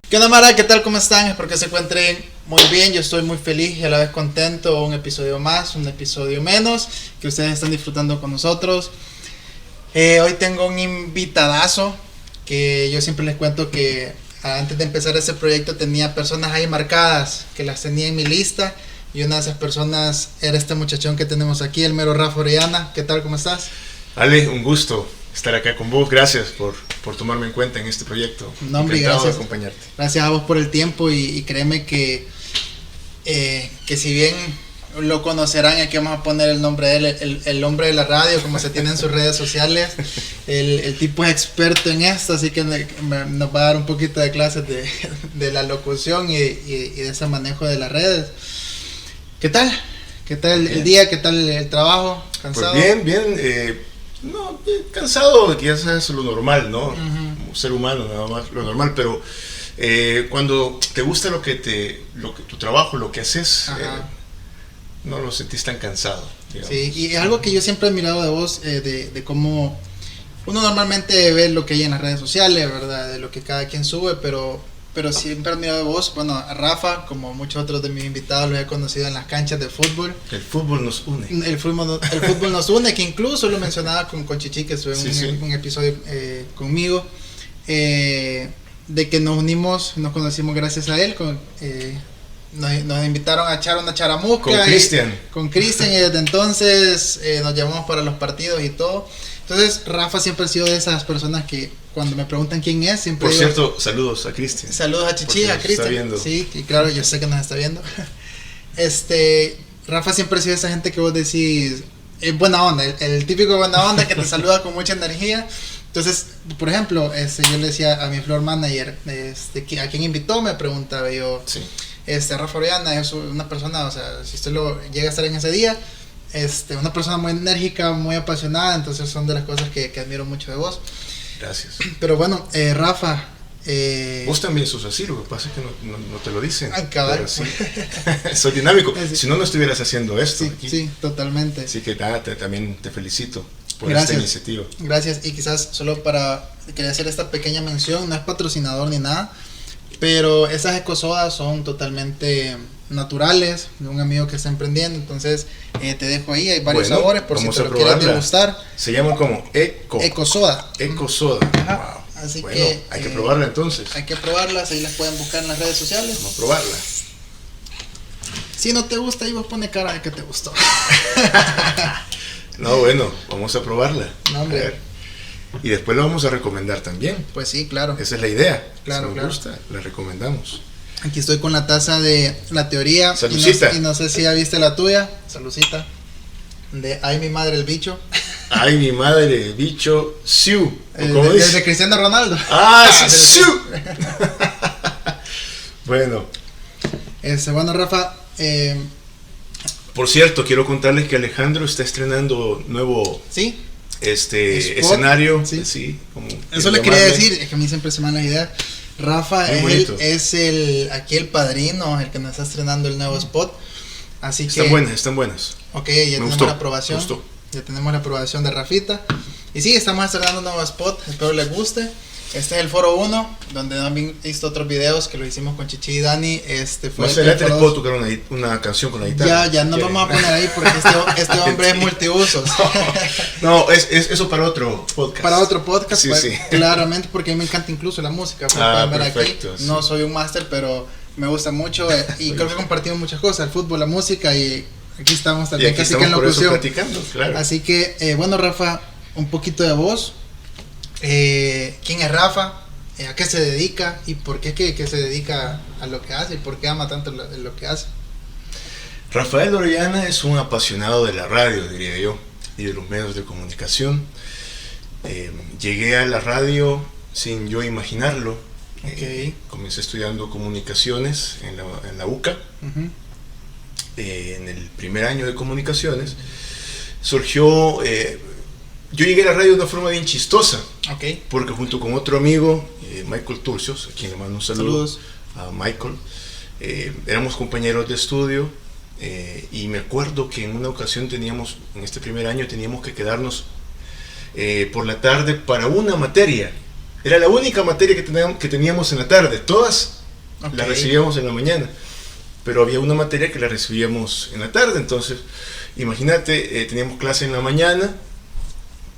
¿Qué onda, Mara? ¿Qué tal? ¿Cómo están? Espero que se encuentren muy bien. Yo estoy muy feliz y a la vez contento. Un episodio más, un episodio menos, que ustedes están disfrutando con nosotros. Hoy tengo un invitadazo que yo siempre les cuento que antes de empezar este proyecto tenía personas ahí marcadas, que las tenía en mi lista. Y una de esas personas era este muchachón que tenemos aquí, el mero Rafa Orellana. ¿Qué tal? ¿Cómo estás? Ale, un gusto estar acá con vos. Gracias por tomarme en cuenta en este proyecto. No, hombre, encantado gracias. de acompañarte. Gracias a vos por el tiempo y créeme que si bien lo conocerán, aquí vamos a poner el nombre de él, el hombre de la radio, como se tiene en sus redes sociales. El tipo es experto en esto, así que nos va a dar un poquito de clases de la locución y de ese manejo de las redes. ¿Qué tal? ¿Qué tal el día? ¿Qué tal el trabajo? ¿Cansado? Pues bien. Cansado, que ya sabes lo normal, ¿no? Uh-huh. Como ser humano, nada más lo normal, pero cuando te gusta tu trabajo, lo que haces, no lo sentís tan cansado, digamos. Sí, y es algo que yo siempre he admirado de vos, de cómo uno normalmente ve lo que hay en las redes sociales, ¿verdad? De lo que cada quien sube, pero siempre he admirado de vos. Bueno, a Rafa, como muchos otros de mis invitados, lo he conocido en las canchas de fútbol. El fútbol nos une. El fútbol nos une, que incluso lo mencionaba con Chichi, que estuvo en un episodio conmigo, de que nos unimos, nos conocimos gracias a él. Nos invitaron a echar una charamusca con Cristian y desde entonces nos llamamos para los partidos y todo. Entonces Rafa siempre ha sido de esas personas que cuando me preguntan quién es, siempre por cierto, saludos a Cristian. Saludos a Chichi, a Cristian. Sí, y claro, yo sé que nos está viendo. Rafa siempre ha sido esa gente que vos decís buena onda, el típico buena onda que te saluda con mucha energía. Entonces, por ejemplo, yo le decía a mi floor manager, a quién invitó, me preguntaba yo. Sí. Rafa Orellana es una persona, o sea, si usted llega a estar en ese día, una persona muy enérgica, muy apasionada. Entonces son de las cosas que admiro mucho de vos. Gracias. Pero bueno, Rafa, vos también sos así, lo que pasa es que no te lo dicen. Sí. Soy dinámico, Sí. Si no estuvieras haciendo esto sí, aquí. Sí, totalmente. Así que también te felicito por Gracias. esta iniciativa. Gracias, y quizás solo quería hacer esta pequeña mención, no es patrocinador ni nada, pero esas ecosodas son totalmente naturales, de un amigo que está emprendiendo. Entonces te dejo ahí, hay varios sabores por si te lo quieres degustar. Se llama como Ecosoda. Ecosoda. Wow. Así bueno, que hay que probarla entonces. Hay que probarlas, ahí las pueden buscar en las redes sociales. Vamos a probarla. Si no te gusta, ahí vos pone cara de que te gustó. No, bueno, vamos a probarla. No, hombre. A ver. Y después lo vamos a recomendar también. Pues sí, claro. Esa es la idea. Claro, si nos gusta, la recomendamos. Aquí estoy con la taza de La Teoría. Saludcita. Y no sé si ya viste la tuya. Saludcita. De Ay, mi madre el bicho. Ay, mi madre el bicho. Siu. ¿Cómo dice? De Cristiano Ronaldo. Siu. Bueno. Bueno, Rafa. Por cierto, quiero contarles que Alejandro está estrenando nuevo. ¿Sí? Escenario. Sí. Como eso le quería decir, es que a mí siempre se me dan las ideas. Rafa es aquí el padrino, el que nos está estrenando el nuevo spot. Así que están buenas. Ok, ya tenemos la aprobación. Ya tenemos la aprobación de Rafita. Y sí, estamos estrenando un nuevo spot, espero les guste. Este es el Foro 1, donde han visto otros videos que lo hicimos con Chichi y Dani. Más adelante les puedo tocar una canción con la guitarra. Ya nos vamos a poner ahí porque este hombre es multiusos. No, eso para otro podcast. Para otro podcast, sí, pues, sí. Claramente, porque a mí me encanta incluso la música. Pueden ver perfecto, aquí. Sí. No soy un máster, pero me gusta mucho y creo que compartimos muchas cosas, el fútbol, la música, y aquí estamos también casi que en locución. Platicando, claro. Así que, bueno, Rafa, un poquito de vos. ¿Quién es Rafa? ¿A qué se dedica? ¿Y por qué que se dedica a lo que hace? ¿Y por qué ama tanto lo que hace? Rafael Orellana es un apasionado de la radio, diría yo, y de los medios de comunicación. Llegué a la radio sin yo imaginarlo. Okay. Comencé estudiando comunicaciones en la UCA. Uh-huh. En el primer año de comunicaciones surgió... yo llegué a la radio de una forma bien chistosa. Okay. Porque junto con otro amigo, Michael Turcios, a quien le mando un saludo. Saludos a Michael, éramos compañeros de estudio, y me acuerdo que en una ocasión en este primer año teníamos que quedarnos por la tarde para una materia. Era la única materia que teníamos en la tarde. Todas la recibíamos en la mañana, pero había una materia que la recibíamos en la tarde. Entonces, imagínate, teníamos clase en la mañana,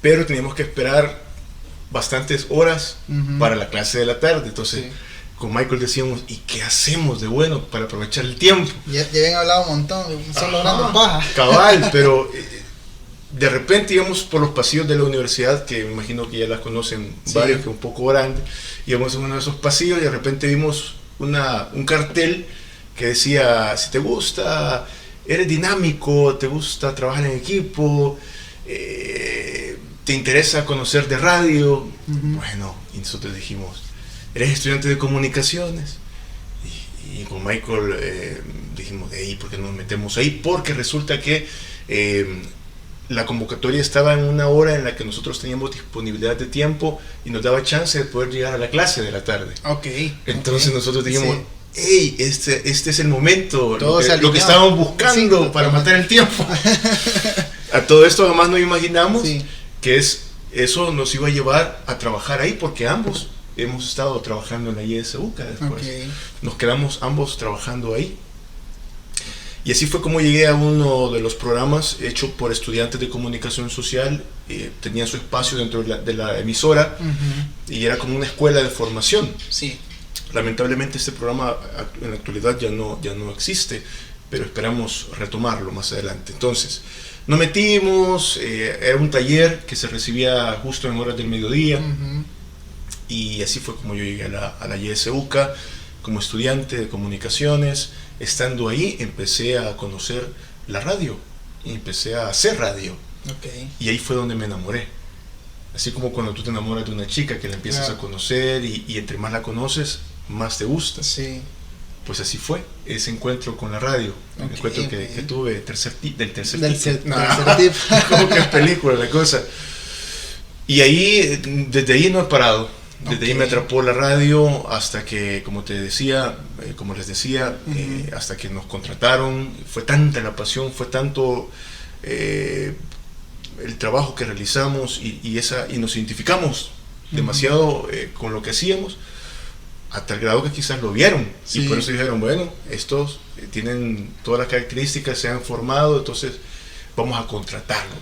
pero teníamos que esperar bastantes horas para la clase de la tarde. Entonces, con Michael decíamos, ¿y qué hacemos de bueno para aprovechar el tiempo? Ya habían hablado un montón, solo hablando paja. Cabal, pero de repente íbamos por los pasillos de la universidad, que me imagino que ya las conocen varios, que es un poco grande. Íbamos en uno de esos pasillos y de repente vimos un cartel que decía, si te gusta, eres dinámico, te gusta trabajar en equipo, te interesa conocer de radio. Bueno, y nosotros dijimos, ¿eres estudiante de comunicaciones? Y con Michael dijimos, ¿por qué nos metemos ahí? Porque resulta que la convocatoria estaba en una hora en la que nosotros teníamos disponibilidad de tiempo y nos daba chance de poder llegar a la clase de la tarde. Entonces nosotros dijimos, este es el momento, lo que estábamos buscando para matar el tiempo. A todo esto además no imaginamos que eso nos iba a llevar a trabajar ahí, porque ambos hemos estado trabajando en la ISUCA después. Nos quedamos ambos trabajando ahí. Y así fue como llegué a uno de los programas hecho por estudiantes de comunicación social. Tenía su espacio dentro de la emisora y era como una escuela de formación. Lamentablemente este programa en la actualidad ya no existe, pero esperamos retomarlo más adelante. Entonces, nos metimos, era un taller que se recibía justo en horas del mediodía, y así fue como yo llegué a la ISUCA como estudiante de comunicaciones. Estando ahí empecé a conocer la radio y empecé a hacer radio. Y ahí fue donde me enamoré. Así como cuando tú te enamoras de una chica que la empiezas a conocer y entre más la conoces, más te gusta. Pues así fue ese encuentro con la radio. El encuentro que tuve del tercer tipo. Como que es película la cosa. Y ahí, desde ahí no he parado. Desde ahí me atrapó la radio hasta que, como les decía, hasta que nos contrataron. Fue tanta la pasión, fue tanto el trabajo que realizamos y nos identificamos demasiado con lo que hacíamos, a tal grado que quizás lo vieron. Y por eso dijeron, bueno, estos tienen todas las características, se han formado, entonces vamos a contratarlos.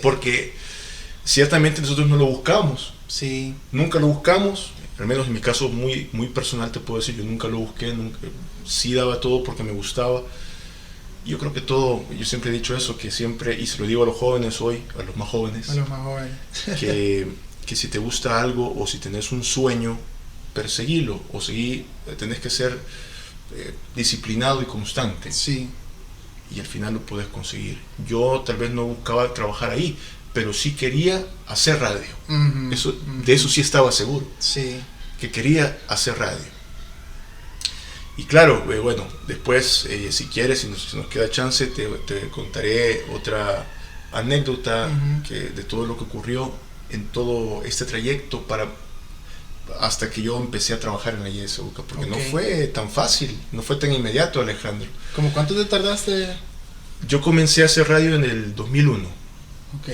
Porque ciertamente nosotros no lo buscamos. Nunca lo buscamos, al menos en mi caso muy, muy personal te puedo decir, yo nunca lo busqué, sí daba todo porque me gustaba. Yo creo que todo, yo siempre he dicho eso, que siempre, y se lo digo a los jóvenes hoy, a los más jóvenes, que si te gusta algo o si tenés un sueño, perseguilo, o tenés que ser disciplinado y constante. Y al final lo puedes conseguir. Yo tal vez no buscaba trabajar ahí, pero sí quería hacer radio. De eso sí estaba seguro. Que quería hacer radio. Y claro, bueno, después, si quieres, si nos queda chance, te contaré otra anécdota de todo lo que ocurrió en todo este trayecto hasta que yo empecé a trabajar en la ISUCA, porque no fue tan fácil, no fue tan inmediato, Alejandro. ¿Cómo cuánto te tardaste? Yo comencé a hacer radio en el 2001.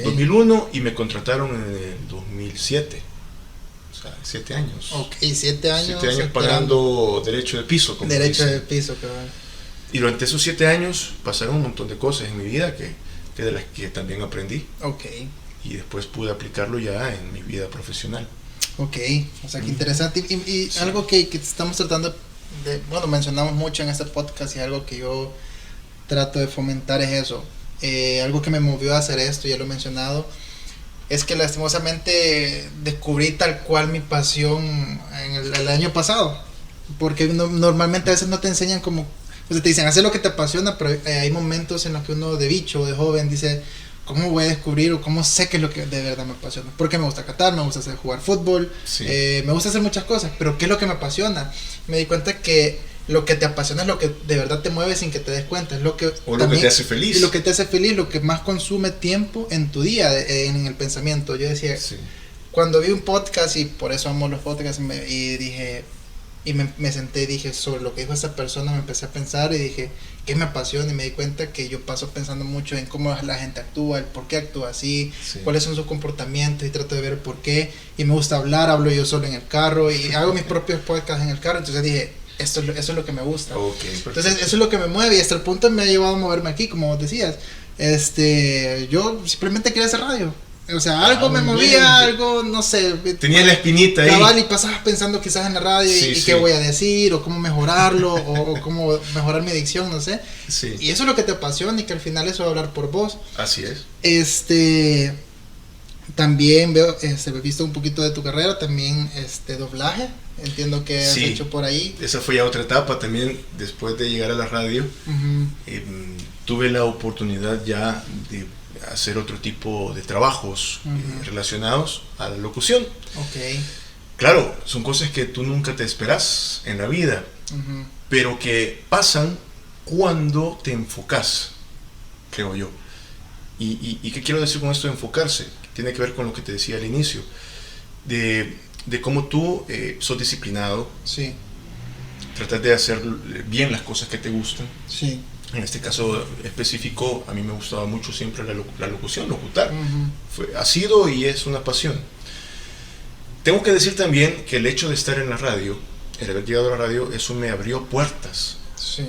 2001 y me contrataron en el 2007. O sea, 7 años. 7 años. 7 años pagando derecho de piso. De piso, cabrón. Y durante esos 7 años pasaron un montón de cosas en mi vida que de las que también aprendí. Y después pude aplicarlo ya en mi vida profesional. O sea, qué interesante. Y algo que estamos tratando de, mencionamos mucho en este podcast, y algo que yo trato de fomentar es eso. Algo que me movió a hacer esto, ya lo he mencionado, es que lastimosamente descubrí tal cual mi pasión en el año pasado, porque normalmente a veces no te enseñan como, te dicen hacer lo que te apasiona, pero hay momentos en los que uno de bicho o de joven dice, ¿cómo voy a descubrir o cómo sé qué es lo que de verdad me apasiona? Porque me gusta catar, me gusta jugar fútbol, me gusta hacer muchas cosas, pero ¿qué es lo que me apasiona? Me di cuenta que lo que te apasiona es lo que de verdad te mueve sin que te des cuenta, es lo que te hace feliz. Y lo que te hace feliz, lo que más consume tiempo en tu día, en el pensamiento. Yo decía, cuando vi un podcast, y por eso amo los podcasts, y dije, y me senté y dije sobre lo que dijo esa persona, me empecé a pensar y dije, ¿qué me apasiona? Y me di cuenta que yo paso pensando mucho en cómo la gente actúa, el por qué actúa así, cuáles son sus comportamientos, y trato de ver por qué. Y me gusta hablo yo solo en el carro y hago mis propios podcasts en el carro. Entonces dije, eso es lo que me gusta. Okay, entonces eso es lo que me mueve y hasta el punto me ha llevado a moverme aquí, como vos decías. Yo simplemente quería hacer radio. O sea, algo me movía, algo, no sé. Tenía la espinita ahí. Cabal, y pasabas pensando quizás en la radio y qué voy a decir, o cómo mejorarlo, o cómo mejorar mi dicción, no sé. Sí. Y eso es lo que te apasiona y que al final eso va a hablar por vos. Así es. También veo, he visto un poquito de tu carrera, también doblaje. Entiendo que has hecho por ahí. Esa fue ya otra etapa también, después de llegar a la radio. Tuve la oportunidad ya de hacer otro tipo de trabajos relacionados a la locución. Okay. Claro, son cosas que tú nunca te esperas en la vida, pero que pasan cuando te enfocas, creo yo. ¿Y qué quiero decir con esto de enfocarse? Tiene que ver con lo que te decía al inicio, de cómo tú sos disciplinado, sí, tratas de hacer bien las cosas que te gustan. Sí. En este caso específico, a mí me gustaba mucho siempre la locución, locutar. Ha sido y es una pasión. Tengo que decir también que el hecho de estar en la radio, el haber llegado a la radio, eso me abrió puertas. Sí.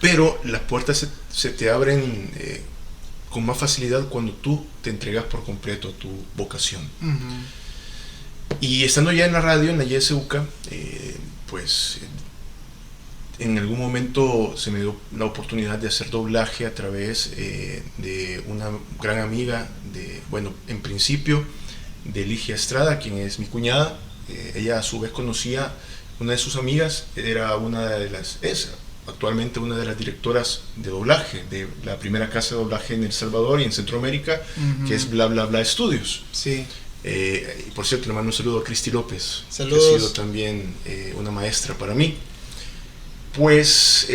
Pero las puertas se te abren con más facilidad cuando tú te entregas por completo a tu vocación. Y estando ya en la radio, en la YSUCA, pues en algún momento se me dio la oportunidad de hacer doblaje a través de una gran amiga, en principio de Ligia Estrada, quien es mi cuñada. Ella a su vez conocía una de sus amigas, es actualmente una de las directoras de doblaje de la primera casa de doblaje en El Salvador y en Centroamérica, que es Bla Bla Bla Studios. Sí. Y por cierto, le mando un saludo a Cristi López, Saludos. que ha sido también una maestra para mí. Pues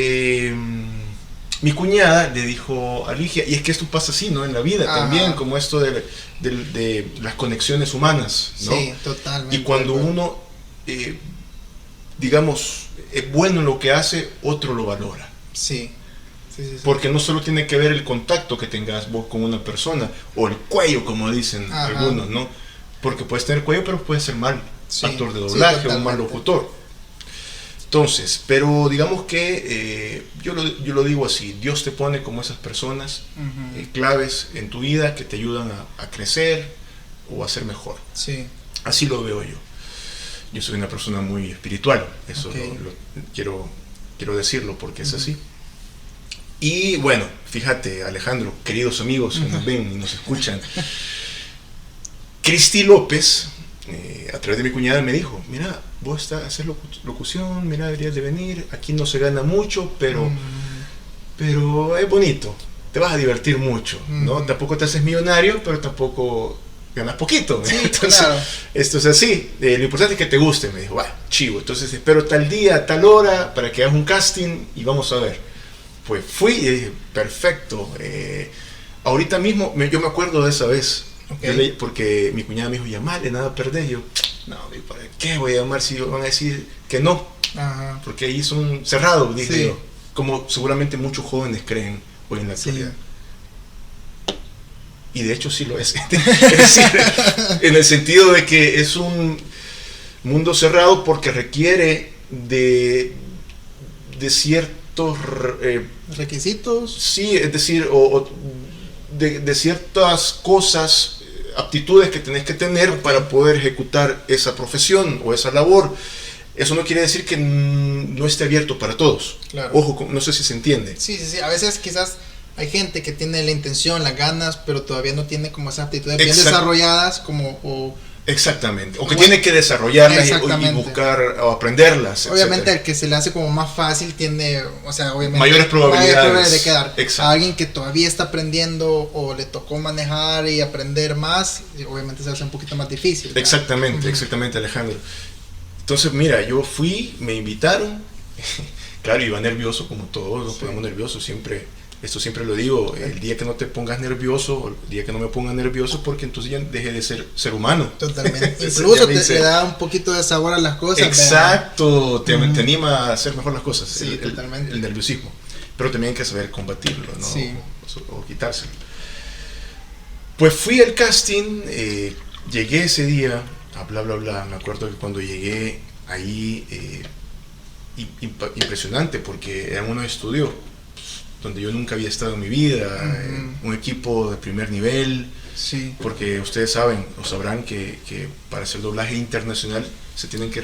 mi cuñada le dijo a Ligia, y es que esto pasa así, ¿no? En la vida también, como esto de las conexiones humanas, ¿no? Sí, totalmente. Y cuando uno, digamos, es bueno en lo que hace, otro lo valora. Sí. Porque no solo tiene que ver el contacto que tengas vos con una persona, o el cuello, como dicen algunos, ¿no? Porque puedes tener cuello, pero puedes ser mal actor de doblaje o un mal locutor. Entonces, pero digamos que yo lo digo así: Dios te pone como esas personas claves en tu vida que te ayudan a crecer o a ser mejor. Sí. Así lo veo yo. Yo soy una persona muy espiritual, eso quiero decirlo porque es así. Y bueno, fíjate, Alejandro, queridos amigos que nos ven y nos escuchan, Cristi López, a través de mi cuñada, me dijo: mira, vos haces locución, mira, deberías de venir, aquí no se gana mucho, pero es bonito, te vas a divertir mucho, ¿no? Tampoco te haces millonario, pero tampoco ganas poquito, sí, entonces claro. Esto es así, lo importante es que te guste. Me dijo: bueno, chivo, entonces espero tal día, tal hora para que hagas un casting y vamos a ver. Pues fui y dije: perfecto. Ahorita mismo yo me acuerdo de esa vez, porque mi cuñada me dijo: llamale, nada perdés. Y yo: no, ¿para qué voy a llamar si van a decir que no? Porque ahí son cerrados, dije yo, como seguramente muchos jóvenes creen hoy en la actualidad. Y de hecho sí lo es. Es decir, en el sentido de que es un mundo cerrado porque requiere de ciertos requisitos. Sí, es decir, de ciertas cosas, aptitudes que tenés que tener para poder ejecutar esa profesión o esa labor. Eso no quiere decir que no esté abierto para todos. Claro. Ojo, no sé si se entiende. Sí. A veces quizás hay gente que tiene la intención, las ganas, pero todavía no tiene como esas aptitudes bien desarrolladas Exactamente, o que tiene que desarrollarlas y buscar o aprenderlas. Obviamente el que se le hace como más fácil tiene, obviamente mayores probabilidades de quedar. Exacto. A alguien que todavía está aprendiendo o le tocó manejar y aprender más, obviamente se hace un poquito más difícil, ¿verdad? Exactamente, Alejandro. Entonces, mira, yo fui, me invitaron, claro, iba nervioso como todos, nos ponemos nerviosos siempre. Esto siempre lo digo: el día que no te pongas nervioso, el día que no me ponga nervioso, porque entonces ya dejé de ser humano. Totalmente. Incluso te da un poquito de sabor a las cosas. Exacto, te anima a hacer mejor las cosas. Sí, totalmente. El nerviosismo. Pero también hay que saber combatirlo, ¿no? Sí. O quitárselo. Pues fui al casting, llegué ese día a Bla Bla Bla. Me acuerdo que cuando llegué ahí, impresionante, porque eran unos estudios donde yo nunca había estado en mi vida, un equipo de primer nivel, Sí. porque ustedes saben o sabrán que para hacer doblaje internacional se tienen que,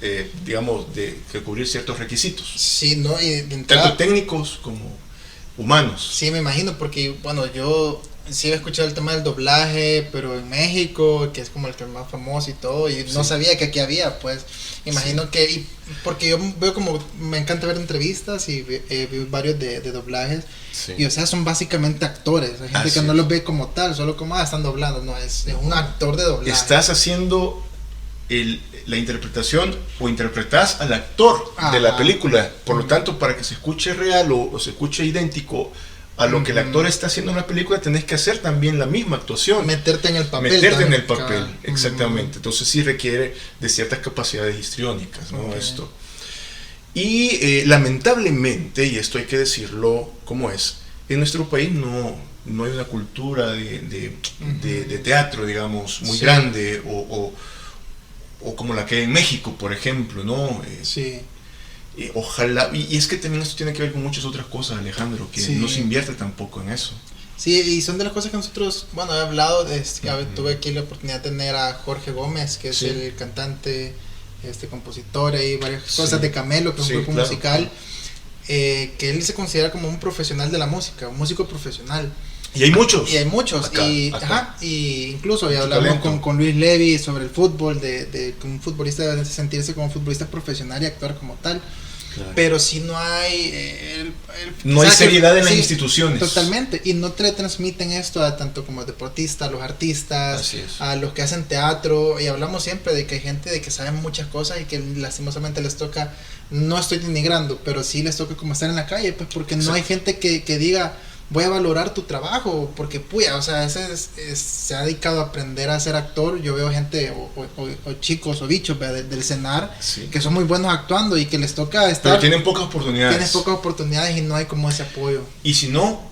que cubrir ciertos requisitos, Sí, ¿no? Y de entrada, tanto técnicos como humanos. sí, me imagino, porque, bueno, yo sí he escuchado el tema del doblaje, pero en México, que es como el que más famoso y todo, y no Sí. sabía que aquí había, pues, imagino que, porque yo veo como, me encanta ver entrevistas y vi varios de doblajes, Sí. y o sea, son básicamente actores, hay gente Así que no es. los ve como tal, solo como, están doblando, no, es un actor de doblaje. Estás haciendo la interpretación o interpretas al actor de la película, por lo tanto, para que se escuche real o se escuche idéntico a lo que el actor está haciendo en la película, tenés que hacer también la misma actuación. Meterte en el papel. Meterte en el también, papel, claro. exactamente. Entonces sí requiere de ciertas capacidades histriónicas, ¿no? Ok. Esto. Y lamentablemente, y esto hay que decirlo como es, en nuestro país no hay una cultura de teatro, digamos, muy Sí. grande, o como la que hay en México, por ejemplo, ¿no? Sí. Ojalá, y es que también esto tiene que ver con muchas otras cosas, Alejandro, que Sí. no se invierte tampoco en eso. Sí, y son de las cosas que nosotros, bueno, he hablado, tuve aquí la oportunidad de tener a Jorge Gómez, que es Sí. el cantante, compositor y varias Sí. cosas de Camelo, que es Sí, un grupo claro, musical, claro. que él se considera como un profesional de la música, un músico profesional. Y hay muchos. Y hay muchos, Acá, y, acá. ajá, y incluso ya Mucho hablamos talento. con Luis Levy sobre el fútbol, de que un futbolista debe sentirse como un futbolista profesional y actuar como tal. Claro. Pero si no hay No hay quizá que- seriedad en las sí, instituciones. totalmente, y no te transmiten esto a tanto como deportistas, a los artistas, Así es. a los que hacen teatro, y hablamos siempre de que hay gente de que sabe muchas cosas y que lastimosamente les toca, no estoy denigrando, pero sí les toca como estar en la calle, pues porque no Exacto. hay gente que diga, voy a valorar tu trabajo, porque puya, o sea, se ha dedicado a aprender a ser actor. Yo veo gente o chicos o bichos, ¿verdad? del CENAR, Sí. que son muy buenos actuando y que les toca estar, Pero tienen pocas oportunidades. tienes pocas oportunidades y no hay como ese apoyo. Y si no,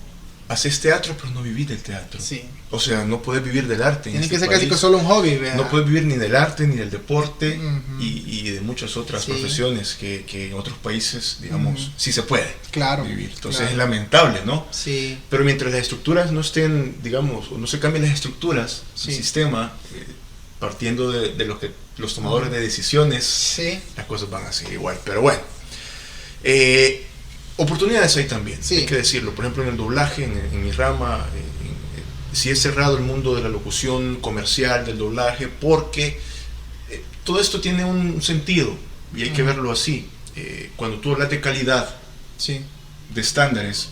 haces teatro, pero no vivís del teatro. Sí. O sea, no puedes vivir del arte. Tiene en que este ser casi país. que solo un hobby, ¿verdad? No puedes vivir ni del arte, ni del deporte, Ujú. y de muchas otras Sí. profesiones que en otros países, digamos, Ujú. sí se puede Claro. vivir. Entonces claro. es lamentable, ¿no? Sí. Pero mientras las estructuras no estén, digamos, o no se cambien las estructuras, Sí. el sistema, partiendo de los tomadores de decisiones, Sí. las cosas van a seguir igual. Pero bueno, oportunidades hay también, Sí. hay que decirlo. Por ejemplo, en el doblaje, en mi rama, sí es cerrado el mundo de la locución comercial, del doblaje, porque todo esto tiene un sentido y hay que Ujú. verlo así. Cuando tú hablas de calidad, Sí. de estándares,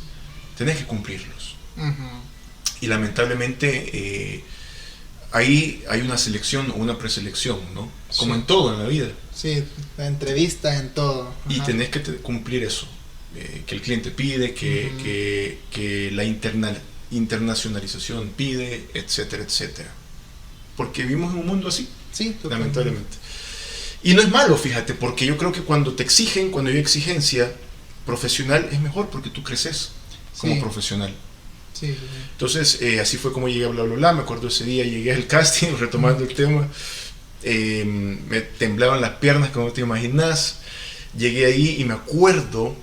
tenés que cumplirlos. Ujú. Y lamentablemente ahí hay una selección o una preselección, ¿no? Como Sí. en todo en la vida. Sí, entrevistas en todo. Y Ajá. tenés que cumplir eso, que el cliente pide, que la internacionalización pide, etcétera, etcétera. Porque vivimos en un mundo así, Sí, totalmente. lamentablemente. Y no es malo, fíjate, porque yo creo que cuando te exigen, cuando hay exigencia profesional, es mejor porque tú creces como Sí. profesional. Sí, sí, sí. Entonces, así fue como llegué a Bla Bla Bla. Me acuerdo ese día, llegué al casting, retomando el tema. Me temblaban las piernas, como te imaginas. Llegué ahí y me acuerdo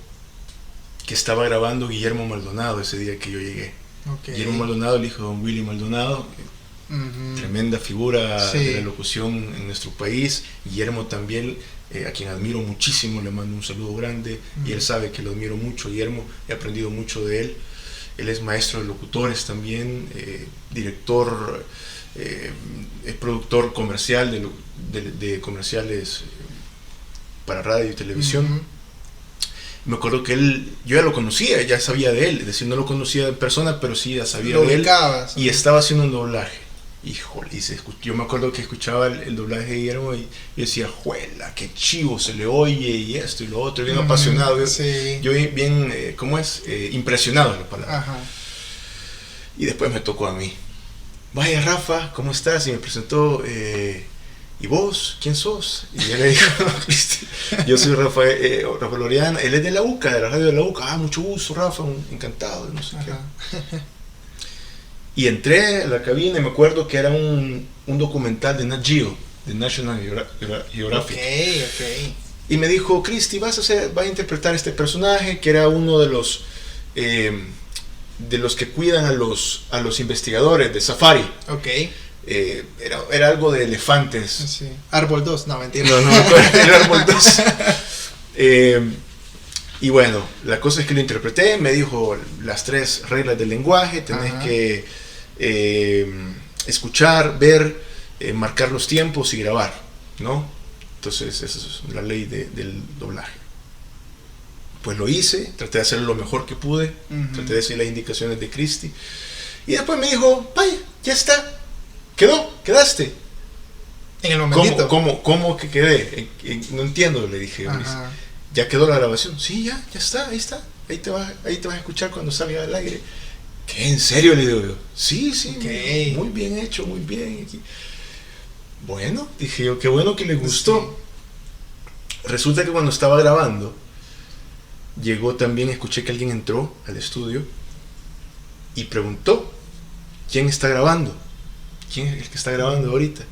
que estaba grabando Guillermo Maldonado ese día que yo llegué. Ok. Guillermo Maldonado, el hijo de don Willy Maldonado, Ujú. tremenda figura Sí. de la locución en nuestro país. Guillermo también, a quien admiro muchísimo, le mando un saludo grande. Y él sabe que lo admiro mucho, Guillermo, he aprendido mucho de él. Él es maestro de locutores también, director, es productor comercial de comerciales para radio y televisión. Ujú. Me acuerdo que yo ya lo conocía, ya sabía de él, es decir, no lo conocía en persona, pero sí ya sabía Lo de él. ubicabas. Y estaba haciendo un doblaje. Híjole, yo me acuerdo que escuchaba el doblaje de Guillermo y decía, juela, qué chivo se le oye, y esto y lo otro, bien Ujú. apasionado. Sí. Yo bien, ¿cómo es? Impresionado es la palabra. Ajá. Y después me tocó a mí. Vaya Rafa, ¿cómo estás? Y me presentó, ¿y vos? ¿Quién sos? Y yo le dije, yo soy Rafael Oriana, él es de la UCA, de la radio de la UCA. Ah, mucho gusto, Rafa, encantado, no sé Ajá. qué. Y entré a la cabina y me acuerdo que era un documental de Nat Geo, de National Geographic. Ok, ok. y me dijo, Cristi, vas a interpretar este personaje que era uno de los que cuidan a los investigadores de Safari. Ok. Era algo de elefantes. Sí. Árbol 2, no, mentira. No, era Árbol 2. Y bueno, la cosa es que lo interpreté, me dijo las 3 reglas del lenguaje, tenés que escuchar, ver, marcar los tiempos y grabar, ¿no? Entonces esa es la ley del doblaje. Pues lo hice, traté de hacerlo lo mejor que pude, traté de seguir las indicaciones de Cristi, y después me dijo, vaya, ya está, quedaste. En el momentito. ¿Cómo que quedé? No entiendo, le dije. ¿Ya quedó la grabación? Sí, ya está, ahí está. Ahí te vas a escuchar cuando salga al aire. ¿Qué? ¿En serio? Le digo yo. Sí, Okay. Muy bien hecho, muy bien. Bueno, dije yo, qué bueno que le gustó. Sí. Resulta que cuando estaba grabando, llegó también, escuché que alguien entró al estudio y preguntó, ¿quién está grabando? ¿Quién es el que está grabando ahorita?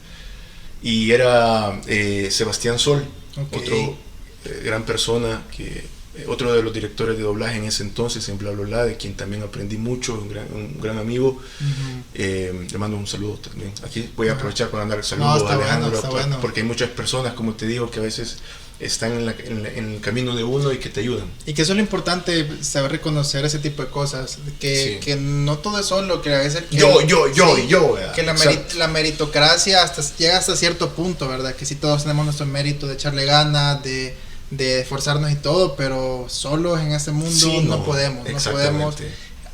Y era Sebastián Sol, otro gran persona, otro de los directores de doblaje en ese entonces en Bla Bla Bla, de quien también aprendí mucho, un gran amigo. Le mando un saludo también. Aquí voy a aprovechar para mandar saludos a Alejandro, porque hay muchas personas, como te digo, que a veces están en el camino de uno y que te ayudan. Y que eso es lo importante, saber reconocer ese tipo de cosas, que no todo es solo, que a veces yo, que la meritocracia llega hasta cierto punto, ¿verdad? Que sí, todos tenemos nuestro mérito de echarle ganas, de esforzarnos y todo, pero solos en este mundo no podemos.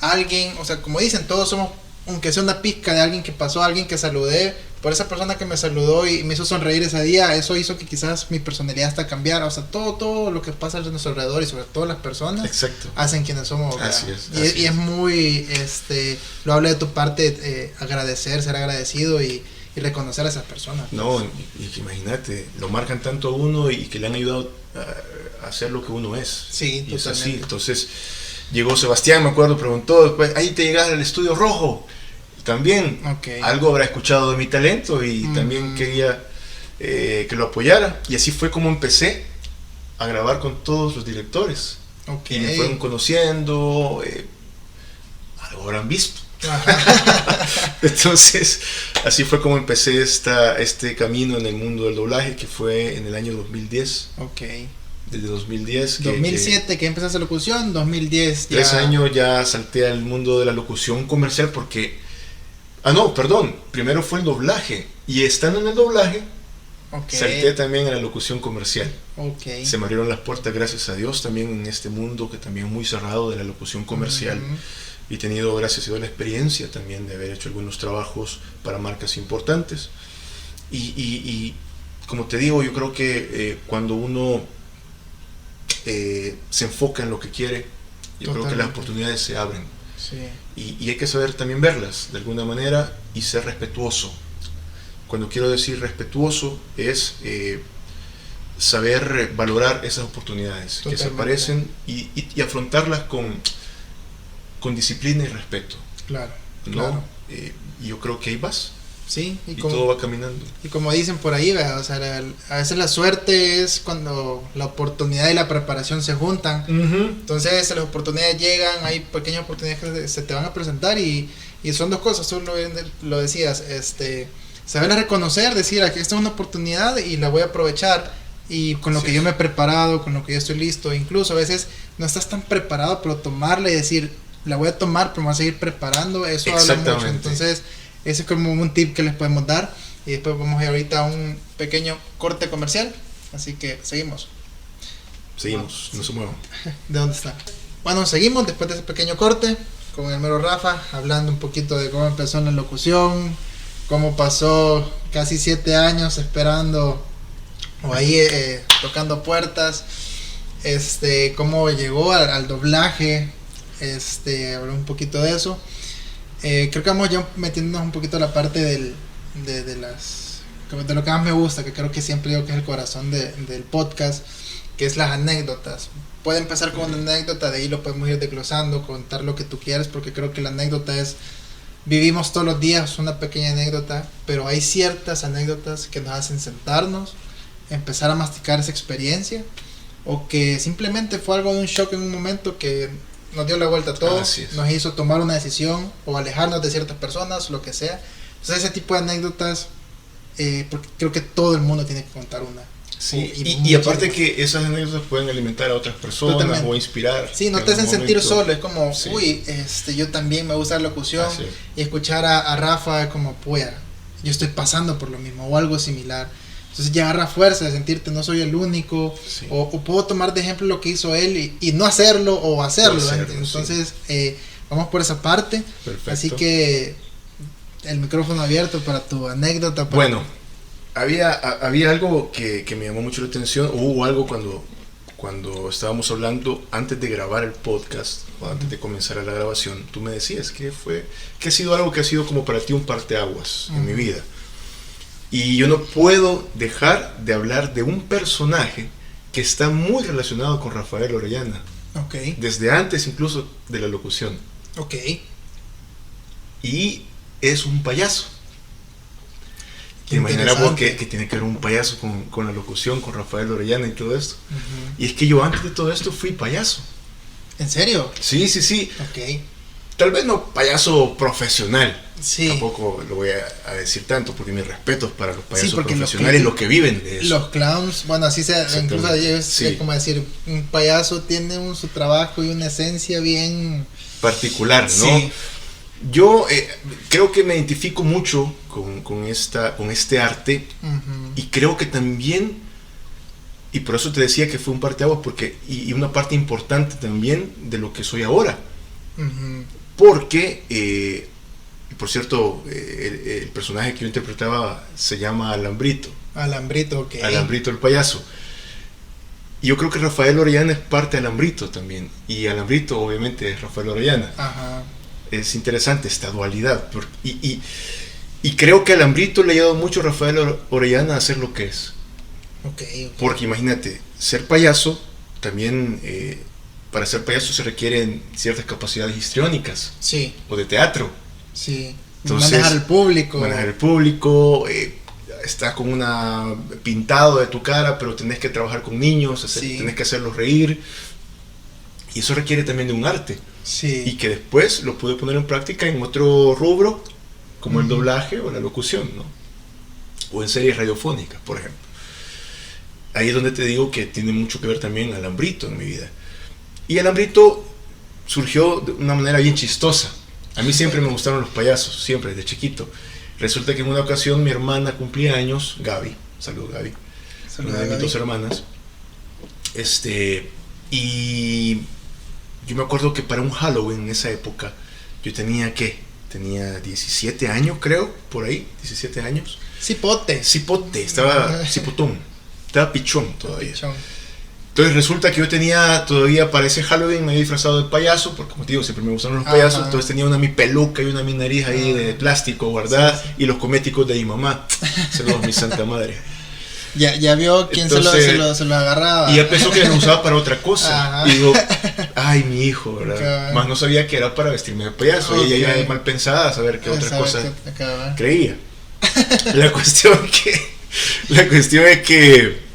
Alguien, o sea, como dicen, todos somos, aunque sea una pizca de alguien que pasó, alguien que saludé, por esa persona que me saludó y me hizo sonreír ese día, eso hizo que quizás mi personalidad hasta cambiara. O sea, todo lo que pasa a nuestro alrededor y sobre todo las personas hacen quienes somos. Así es, y es muy lo habla de tu parte, agradecer, ser agradecido y reconocer a esas personas. No, y imagínate, lo marcan tanto a uno y que le han ayudado a hacer lo que uno es. Sí, y es así. Entonces llegó Sebastián, me acuerdo, preguntó, después, ahí te llegas al estudio rojo. También algo habrá escuchado de mi talento y también quería que lo apoyara. Y así fue como empecé a grabar con todos los directores. Y me fueron conociendo, algo habrán visto. Entonces así fue como empecé este camino en el mundo del doblaje, que fue en el año 2010. Desde 2010 2007 que empezaste locución, 2010 ya 3 años ya salté al mundo de la locución comercial, porque primero fue el doblaje, y estando en el doblaje salté también a la locución comercial. Se me abrieron las puertas, gracias a Dios, también en este mundo que también es muy cerrado de la locución comercial. Y he tenido, gracias a Dios, la experiencia también de haber hecho algunos trabajos para marcas importantes. Y como te digo, yo creo que cuando uno se enfoca en lo que quiere, yo creo que las oportunidades se abren. Y hay que saber también verlas de alguna manera y ser respetuoso. Cuando quiero decir respetuoso es saber valorar esas oportunidades que se aparecen y afrontarlas con disciplina y respeto. Claro. Y yo creo que ahí vas. Sí, y todo va caminando. Y como dicen por ahí, o sea, a veces la suerte es cuando la oportunidad y la preparación se juntan. Entonces las oportunidades llegan, hay pequeñas oportunidades que se te van a presentar y son dos cosas. Tú lo decías, saber reconocer, decir, aquí esta es una oportunidad y la voy a aprovechar, y con lo que yo me he preparado, con lo que yo estoy listo. Incluso a veces no estás tan preparado, pero tomarla y decir, la voy a tomar, pero me voy a seguir preparando, eso habla mucho. Entonces ese es como un tip que les podemos dar, y después vamos a ir ahorita a un pequeño corte comercial, así que seguimos, no se muevan. ¿De dónde está? Bueno, seguimos después de ese pequeño corte con el mero Rafa, hablando un poquito de cómo empezó en la locución, cómo pasó casi 7 años esperando o ahí tocando puertas, cómo llegó al doblaje, habló un poquito de eso. Creo que vamos ya metiéndonos un poquito a la parte de lo que más me gusta, que creo que siempre digo que es el corazón del podcast, que es las anécdotas. Puede empezar con una anécdota, de ahí lo podemos ir desglosando, contar lo que tú quieras, porque creo que la anécdota vivimos todos los días una pequeña anécdota, pero hay ciertas anécdotas que nos hacen sentarnos empezar a masticar esa experiencia, o que simplemente fue algo de un shock en un momento que nos dio la vuelta a todo, nos hizo tomar una decisión o alejarnos de ciertas personas, lo que sea. Entonces ese tipo de anécdotas, porque creo que todo el mundo tiene que contar una. Sí, y aparte que esas anécdotas pueden alimentar a otras personas. Totalmente. O inspirar. Sí, no te hacen sentir solo, es como, uy, yo también me gusta la locución, y escuchar a Rafa como, puya, yo estoy pasando por lo mismo o algo similar. Entonces ya agarra fuerza de sentirte, no soy el único, o puedo tomar de ejemplo lo que hizo él y no hacerlo o hacerlo. Entonces vamos por esa parte. Perfecto. Así que el micrófono abierto para tu anécdota. Bueno, había algo que me llamó mucho la atención. Hubo algo cuando estábamos hablando antes de grabar el podcast, o antes de comenzar la grabación. Tú me decías que ha sido algo que ha sido como para ti un parteaguas en mi vida. Y yo no puedo dejar de hablar de un personaje que está muy relacionado con Rafael Orellana. Okay. Desde antes incluso de la locución. Okay. Y es un payaso. Te imaginarás vos que tiene que ver un payaso con la locución, con Rafael Orellana y todo esto. Y es que yo antes de todo esto fui payaso. ¿En serio? Sí. Okay. Tal vez no payaso profesional. Sí. Tampoco lo voy a decir tanto, porque mis respetos para los payasos profesionales, los que viven de eso. Los clowns, bueno, así sea, incluso es como decir, un payaso tiene su trabajo y una esencia bien particular, ¿no? Sí. Yo creo que me identifico mucho con este arte, y creo que también, y por eso te decía que fue un parteaguas, porque y una parte importante también de lo que soy ahora. Porque por cierto, el personaje que yo interpretaba se llama Alambrito. Alambrito, ok. Alambrito el payaso. Y yo creo que Rafael Orellana es parte de Alambrito también. Y Alambrito obviamente es Rafael Orellana. Ajá. Es interesante esta dualidad. Y creo que Alambrito le ha ayudado mucho a Rafael Orellana a hacer lo que es. Okay. Porque imagínate, ser payaso también... para ser payaso se requieren ciertas capacidades histriónicas. Sí. O de teatro. Sí. Entonces, manejar el público, estás con una pintado de tu cara, pero tenés que trabajar con niños, tenés que hacerlos reír, y eso requiere también de un arte. Sí. Y que después lo pude poner en práctica en otro rubro, como el doblaje o la locución, ¿no? O en series radiofónicas, por ejemplo. Ahí es donde te digo que tiene mucho que ver también Alambrito en mi vida. Y Alambrito surgió de una manera bien chistosa. A mí siempre me gustaron los payasos, siempre, desde chiquito. Resulta que en una ocasión mi hermana cumplía años, Gaby, saludos Gaby, una de mis dos hermanas, y yo me acuerdo que para un Halloween en esa época, yo tenía 17 años creo, por ahí, 17 años. Cipote, estaba cipotón, estaba pichón todavía. Entonces resulta que yo tenía todavía para ese Halloween, me había disfrazado de payaso, porque como te digo, siempre me gustaron los payasos. Ajá. Entonces tenía mi peluca y mi nariz ahí de plástico guardada, y los cosméticos de mi mamá. Saludos, mi santa madre. Ya vio quién entonces, se lo agarraba. Y ya pensó que lo usaba para otra cosa. Ajá. Y digo, ay, mi hijo, ¿verdad? Más no sabía que era para vestirme de payaso. Y ella ya mal pensada, saber qué otra cosa creía. La cuestión es que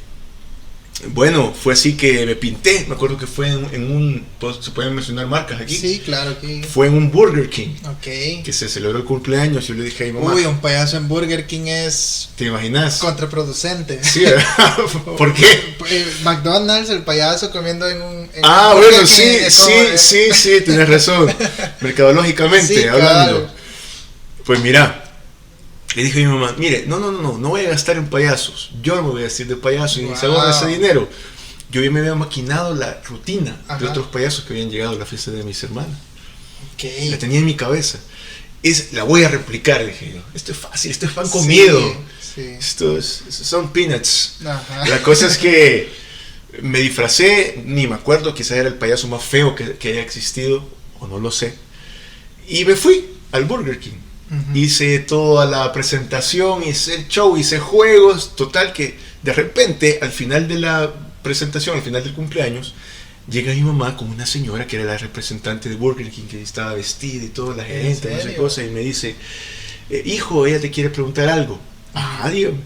bueno, fue así que me pinté. Me acuerdo que fue en un... ¿Se pueden mencionar marcas aquí? Sí, claro que... Fue en un Burger King. Ok. Que se celebró el cumpleaños. Yo le dije a mi mamá... Uy, un payaso en Burger King es... ¿Te imaginas? Contraproducente. Sí, ¿verdad? ¿Por qué? McDonald's, el payaso comiendo en un bueno, sí, tienes razón. Mercadológicamente sí, hablando. Claro. Pues mira... Le dije a mi mamá, mire, no voy a gastar en payasos. Yo no me voy a vestir de payaso, y ni se ahorra ese dinero. Yo ya me había maquinado la rutina de otros payasos que habían llegado a la fiesta de mis hermanas. Okay. La tenía en mi cabeza. La voy a replicar, dije yo. Esto es fácil, esto es pan comido. Sí. Son peanuts. Ajá. La cosa es que me disfracé, ni me acuerdo, quizás era el payaso más feo que haya existido, o no lo sé. Y me fui al Burger King. Hice toda la presentación, hice el show, hice juegos, total que de repente al final de la presentación, al final del cumpleaños, llega mi mamá con una señora que era la representante de Burger King, que estaba vestida y toda la gerente, no sé cosa, y me dice, hijo, ella te quiere preguntar algo. Dígame,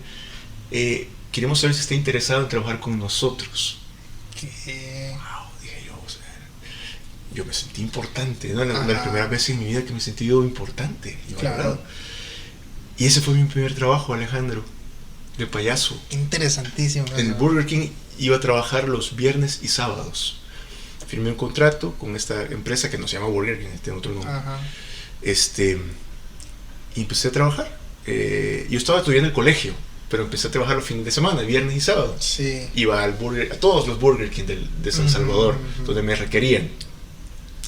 queremos saber si está interesado en trabajar con nosotros. ¿Qué? Wow, dije yo, o sea, yo me sentí importante, ¿no? Una de las primeras veces en mi vida que me he sentido importante y valorado. Y ese fue mi primer trabajo, Alejandro, de payaso. Interesantísimo. En el Burger King iba a trabajar los viernes y sábados. Firmé un contrato con esta empresa que no se llama Burger King, tiene otro nombre. Y empecé a trabajar. Yo estaba todavía en el colegio, pero empecé a trabajar los fines de semana, viernes y sábado. Sí. Iba a todos los Burger King de San Salvador, donde me requerían.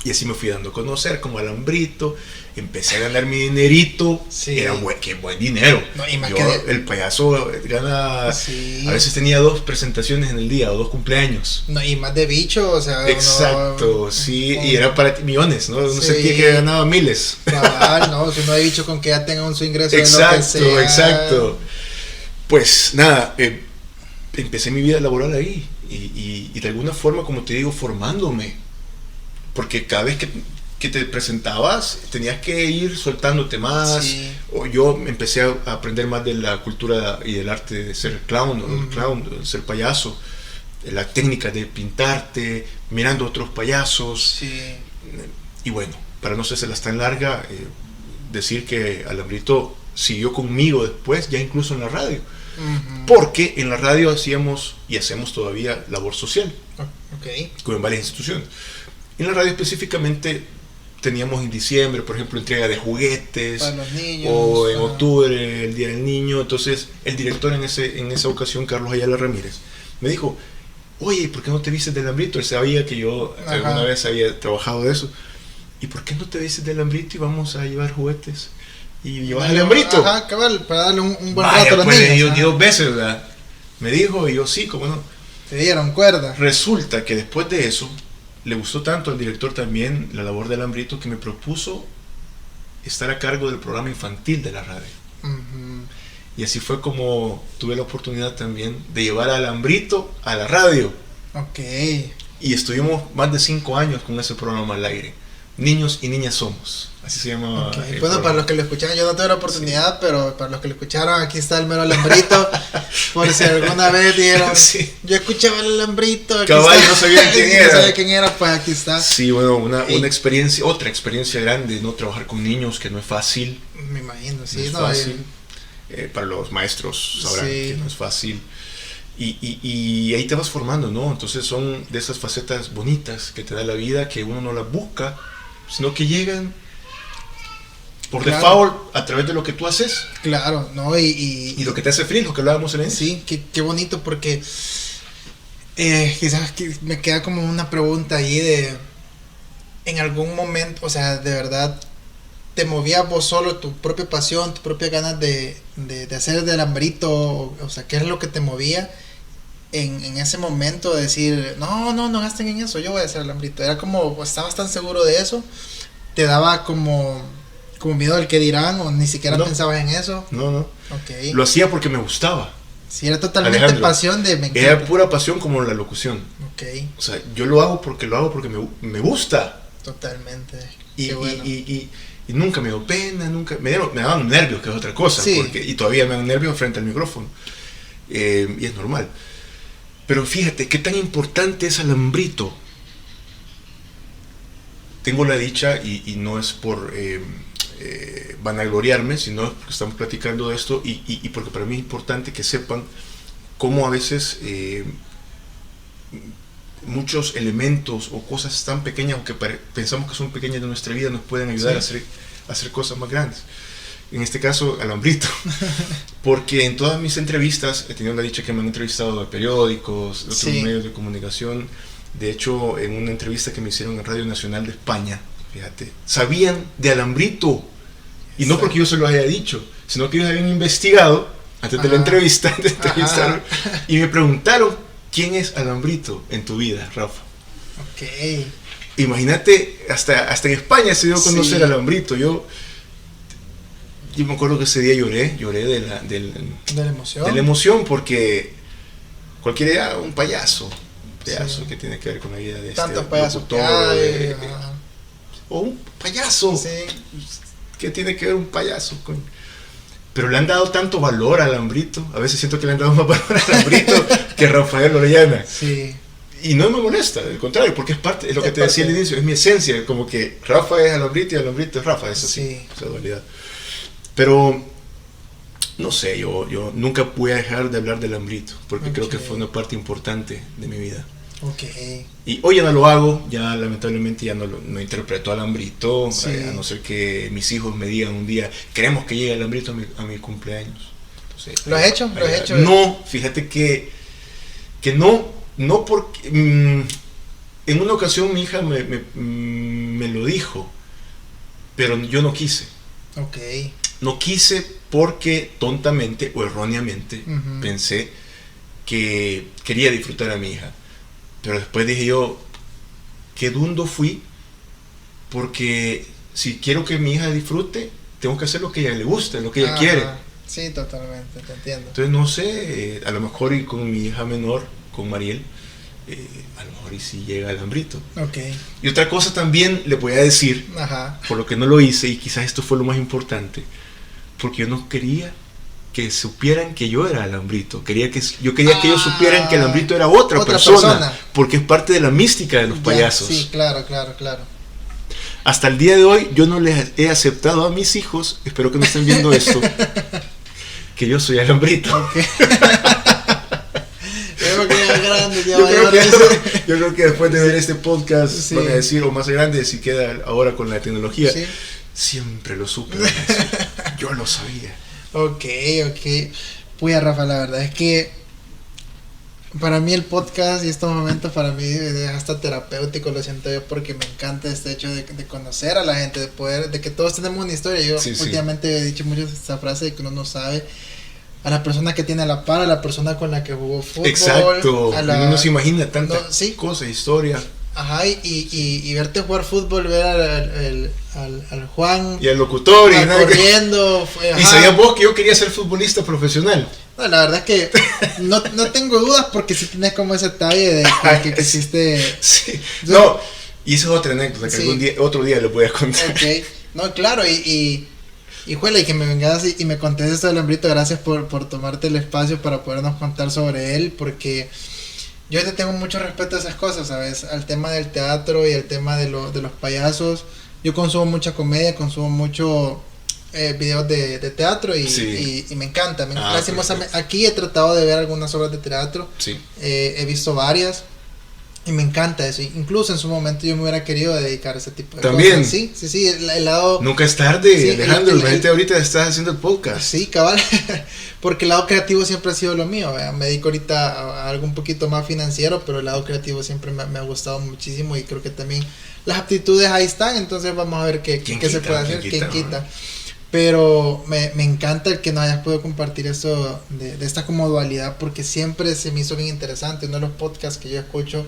Y así me fui dando a conocer como Alambrito. Empecé a ganar mi dinerito. Sí. Era qué buen dinero. No, y más El payaso gana. Sí. A veces tenía 2 presentaciones en el día o 2 cumpleaños. No, y más de bicho, o sea. Exacto, sí. Y era para millones, ¿no? Uno Sí. sentía que ganaba miles. Cabal, no, si no hay bicho con que ya tenga su ingreso Exacto, de lo que sea. exacto. Pues nada, empecé mi vida laboral ahí. Y de alguna forma, como te digo, formándome. Porque cada vez que te presentabas tenías que ir soltándote más. Sí. O yo empecé a aprender más de la cultura y del arte de ser clown, de ser payaso, la técnica de pintarte, mirando a otros payasos. Sí. Y bueno, para no hacerla tan larga, decir que Alambrito siguió conmigo después, ya incluso en la radio. Porque en la radio hacíamos y hacemos todavía labor social, con varias instituciones. En la radio específicamente teníamos en diciembre, por ejemplo, entrega de juguetes, para los niños, o en octubre, el Día del Niño. Entonces el director en esa ocasión, Carlos Ayala Ramírez, me dijo: oye, ¿por qué no te vistes de Alambrito? Él sabía que yo alguna vez había trabajado de eso. ¿Y por qué no te vistes de Alambrito y vamos a llevar juguetes? Y llevas Alambrito. Ajá, cabal, para darle un buen rato a los pues, niños. Ni 2 veces, ¿verdad? Me dijo, y yo sí, cómo no. Te dieron cuerda. Resulta que después de eso le gustó tanto al director también la labor de Alambrito que me propuso estar a cargo del programa infantil de la radio. Y así fue como tuve la oportunidad también de llevar a Alambrito a la radio. Y estuvimos más de 5 años con ese programa al aire. Niños y Niñas Somos, así se llama. Bueno, para los que lo escucharon, yo no tuve la oportunidad, sí. Pero para los que lo escucharon, aquí está el mero Alambrito. Por si alguna vez dijeron, sí. Yo escuchaba el Alambrito. Cabal, no sabía quién era. No sabía quién era, pues aquí está. Sí, bueno, otra experiencia grande, ¿no? Trabajar con niños, que no es fácil. Me imagino, sí. No es fácil. Para los maestros sabrán que no es fácil. Y ahí te vas formando, ¿no? Entonces son de esas facetas bonitas que te da la vida, que uno no las busca, sino que llegan por default a través de lo que tú haces. Claro, ¿no? Y lo que te hace feliz, lo que hablábamos en eso. Sí, qué bonito, porque quizás me queda como una pregunta ahí de, en algún momento, o sea, de verdad, ¿te movía vos solo tu propia pasión, tu propia ganas de hacer de Alambrito? O sea, ¿qué es lo que te movía en ese momento de decir, no gasten en eso, yo voy a hacer Alambrito? Era como, ¿estabas tan seguro de eso? ¿Te daba como miedo al que dirán, o ni siquiera pensabas en eso? No. Lo hacía porque me gustaba. Sí, era totalmente Alejandro, pasión de me encanta. Era pura pasión, como la locución. O sea, yo lo hago porque me gusta. Totalmente. Y nunca me dio pena, nunca me daban nervios, que es otra cosa, sí. Y todavía me dan nervios frente al micrófono, y es normal. Pero fíjate qué tan importante es Alambrito. Tengo la dicha, y no es por vanagloriarme, sino porque estamos platicando de esto, y porque para mí es importante que sepan cómo a veces muchos elementos o cosas tan pequeñas, aunque pensamos que son pequeñas de nuestra vida, nos pueden ayudar a hacer cosas más grandes. En este caso, Alambrito, porque en todas mis entrevistas he tenido la dicha que me han entrevistado de periódicos, de otros medios de comunicación. De hecho, en una entrevista que me hicieron en Radio Nacional de España, fíjate, sabían de Alambrito, y no porque yo se lo haya dicho, sino que ellos habían investigado antes de la entrevista, y me preguntaron: ¿quién es Alambrito en tu vida, Rafa? Imagínate, hasta en España se dio a conocer a Alambrito. Yo me acuerdo que ese día lloré de la emoción, porque cualquiera, un payaso que tiene que ver con la vida de tantos este payasos locutor, o un payaso que tiene que ver un payaso pero le han dado tanto valor al Hambrito. A veces siento que le han dado más valor al Hambrito que a Rafael Orellana. Sí. Y no me molesta, al contrario, porque es parte, es lo que te decía al inicio, es mi esencia, como que Rafa es Alhambrito y Alhambrito es Rafa, es así, esa dualidad. Pero, no sé, yo nunca voy a dejar de hablar del Hambrito, porque creo que fue una parte importante de mi vida. Y hoy ya no lo hago, ya lamentablemente ya no interpreto al Hambrito, a no ser que mis hijos me digan un día, queremos que llegue el Hambrito a mi cumpleaños. Entonces, ¿Lo has hecho? ¿Lo has hecho? No, fíjate que no porque... en una ocasión mi hija me lo dijo, pero yo no quise. No quise porque tontamente o erróneamente pensé que quería disfrutar a mi hija. Pero después dije yo, qué dundo fui, porque si quiero que mi hija disfrute, tengo que hacer lo que a ella le guste, lo que ella quiere. Sí, totalmente, te entiendo. Entonces no sé, a lo mejor y con mi hija menor, con Mariel, a lo mejor y si llega el Hambrito. Y otra cosa también le voy a decir, por lo que no lo hice, y quizás esto fue lo más importante, porque yo no quería que supieran que yo era el Hambrito. Yo quería que ellos supieran que el Hambrito era otra persona, porque es parte de la mística de los payasos. Sí, claro. Hasta el día de hoy yo no les he aceptado a mis hijos, espero que no estén viendo esto, que yo soy el Hambrito. Yo creo que después de ver este podcast van a decir, o más grande si queda ahora con la tecnología, siempre lo supe, yo lo sabía. Pues Rafa, la verdad es que para mí el podcast y estos momentos para mí es hasta terapéutico, lo siento yo, porque me encanta este hecho de conocer a la gente, de que todos tenemos una historia. Yo últimamente he dicho mucho esta frase de que uno no sabe a la persona que tiene a la par, a la persona con la que jugó fútbol. Exacto, uno no se imagina tantas cosas, historias. Y verte jugar fútbol, ver al Juan y al locutor y corriendo. ¿Y sabías vos que yo quería ser futbolista profesional? No, la verdad es que no tengo dudas, porque si tienes como ese detalle de que existe. No, y esa es otra anécdota que otro día le voy a contar. No, claro, y juela, y que me vengas y me contés esto del Hambrito. Gracias por tomarte el espacio para podernos contar sobre él, porque yo te tengo mucho respeto a esas cosas, ¿sabes? Al tema del teatro y al tema de los payasos. Yo consumo mucha comedia, consumo mucho videos de teatro y me encanta. Aquí he tratado de ver algunas obras de teatro. He visto varias y me encanta eso. Incluso en su momento yo me hubiera querido dedicar a ese tipo de cosas. Sí, el lado... Nunca es tarde, Alejandro. La gente ahorita está haciendo el podcast. Sí, cabal. Porque el lado creativo siempre ha sido lo mío. Me dedico ahorita a algo un poquito más financiero, pero el lado creativo siempre me ha gustado muchísimo, y creo que también las aptitudes ahí están. Entonces vamos a ver qué se puede hacer, quién quita. Pero me encanta el que nos hayas podido compartir eso de esta como dualidad, porque siempre se me hizo bien interesante. Uno de los podcasts que yo escucho,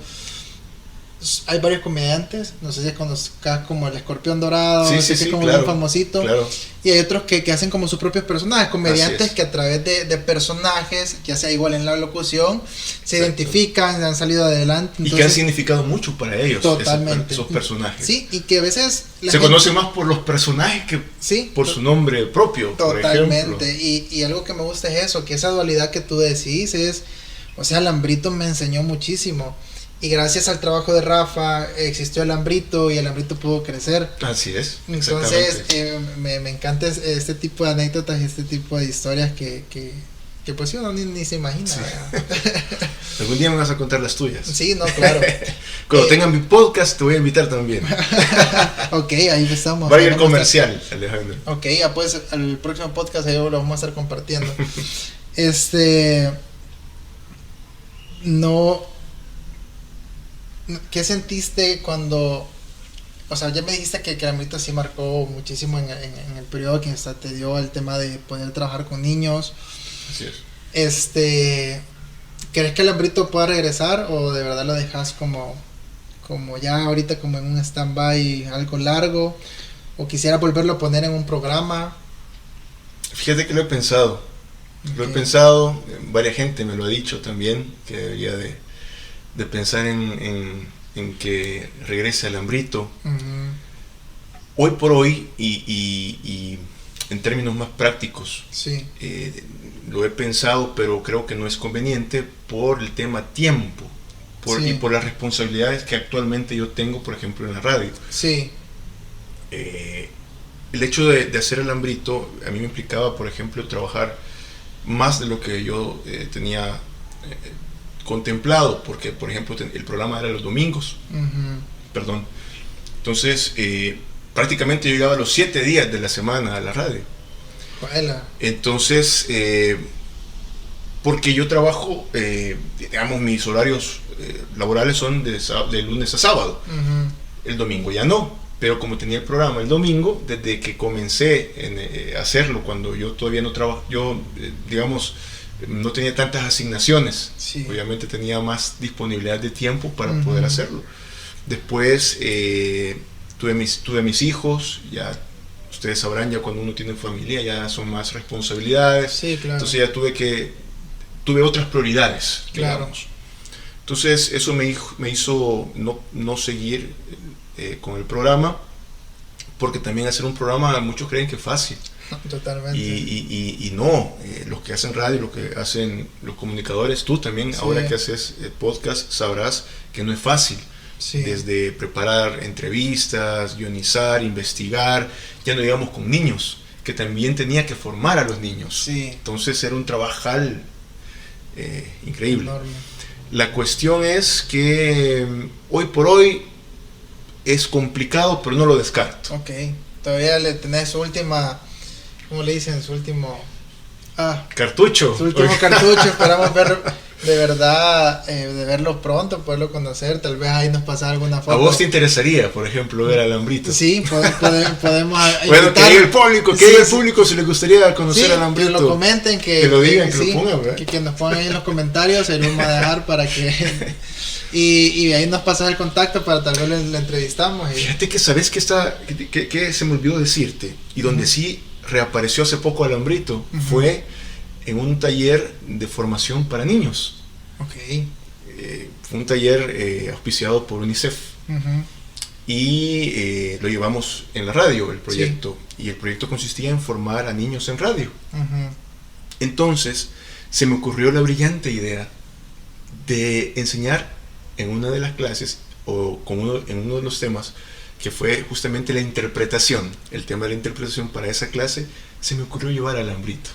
hay varios comediantes, no sé si conozcas como el Escorpión Dorado, que es como un famosito, y hay otros que hacen como sus propios personajes, comediantes que a través de personajes, ya sea igual en la locución, se identifican, han salido adelante. Entonces, y que han significado mucho para ellos, totalmente, esos personajes. Sí, y que a veces se conocen más por los personajes que por su nombre propio. Totalmente, por ejemplo. Y algo que me gusta es eso, que esa dualidad que tú decís o sea, el Hambrito me enseñó muchísimo. Y gracias al trabajo de Rafa existió el Hambrito, y el Hambrito pudo crecer. Así es. Entonces me encanta este tipo de anécdotas y este tipo de historias que pues uno ni se imagina. Sí. Algún día me vas a contar las tuyas. Sí, no, claro. Cuando tengan mi podcast te voy a invitar también. Ahí estamos. Va a ir comercial, Alejandro. Pues al próximo podcast ahí lo vamos a estar compartiendo. ¿Qué sentiste cuando, o sea, ya me dijiste que el Hambrito sí marcó muchísimo en el periodo que te dio el tema de poder trabajar con niños? Así es. ¿Crees que el Hambrito pueda regresar, o de verdad lo dejas como ya ahorita como en un stand-by algo largo, o quisiera volverlo a poner en un programa? Fíjate que lo he pensado. Lo he pensado, varias gente me lo ha dicho también, que debería de pensar en que regrese al Hambrito. Hoy por hoy, y en términos más prácticos. Sí. Lo he pensado, pero creo que no es conveniente por el tema tiempo y por las responsabilidades que actualmente yo tengo, por ejemplo, en la radio. Sí. El hecho de hacer el hambrito a mí me implicaba, por ejemplo, trabajar más de lo que yo tenía contemplado, porque, por ejemplo, el programa era los domingos. Perdón. Entonces, prácticamente yo llegaba los 7 días de la semana a la radio. Bueno. Entonces, porque yo trabajo, digamos, mis horarios laborales son de lunes a sábado. El domingo ya no, pero como tenía el programa el domingo, desde que comencé a hacerlo, cuando yo todavía no trabajo, yo, digamos, no tenía tantas asignaciones, sí. Obviamente tenía más disponibilidad de tiempo para poder hacerlo. Después tuve mis hijos, ya ustedes sabrán, ya cuando uno tiene familia ya son más responsabilidades, sí, claro. Entonces ya tuve otras prioridades, claro. Digamos. Entonces eso me hizo no seguir con el programa, porque también hacer un programa muchos creen que es fácil. Totalmente. Y no, los que hacen radio, lo que hacen los comunicadores, tú también, sí. Ahora que haces podcast, sabrás que no es fácil. Sí. Desde preparar entrevistas, guionizar, investigar, ya no digamos con niños, que también tenía que formar a los niños. Sí. Entonces era un trabajal increíble. Enorme. La cuestión es que hoy por hoy es complicado, pero no lo descarto. Ok, todavía le tenés su última, ¿cómo le dicen? Su último... cartucho. Su último cartucho, esperamos ver de verdad, de verlo pronto, poderlo conocer, tal vez ahí nos pasa alguna foto. ¿A vos te interesaría, por ejemplo, ver al Hambrito? Sí, podemos bueno, que diga el público, el público si les gustaría conocer al Hambrito. Que lo comenten, que lo digan, que lo pongan, ¿verdad? Que nos pongan ahí en los comentarios, ahí lo vamos a dejar para que... Y ahí nos pasas el contacto para tal vez le entrevistamos. Fíjate que sabes que se me olvidó decirte, y donde sí reapareció hace poco al Hambrito, fue en un taller de formación para niños. Okay. Fue un taller auspiciado por UNICEF. Y lo llevamos en la radio, el proyecto. Sí. Y el proyecto consistía en formar a niños en radio. Entonces, se me ocurrió la brillante idea de enseñar en una de las clases, o en uno de los temas, que fue justamente la interpretación. El tema de la interpretación para esa clase, se me ocurrió llevar al Hambrito.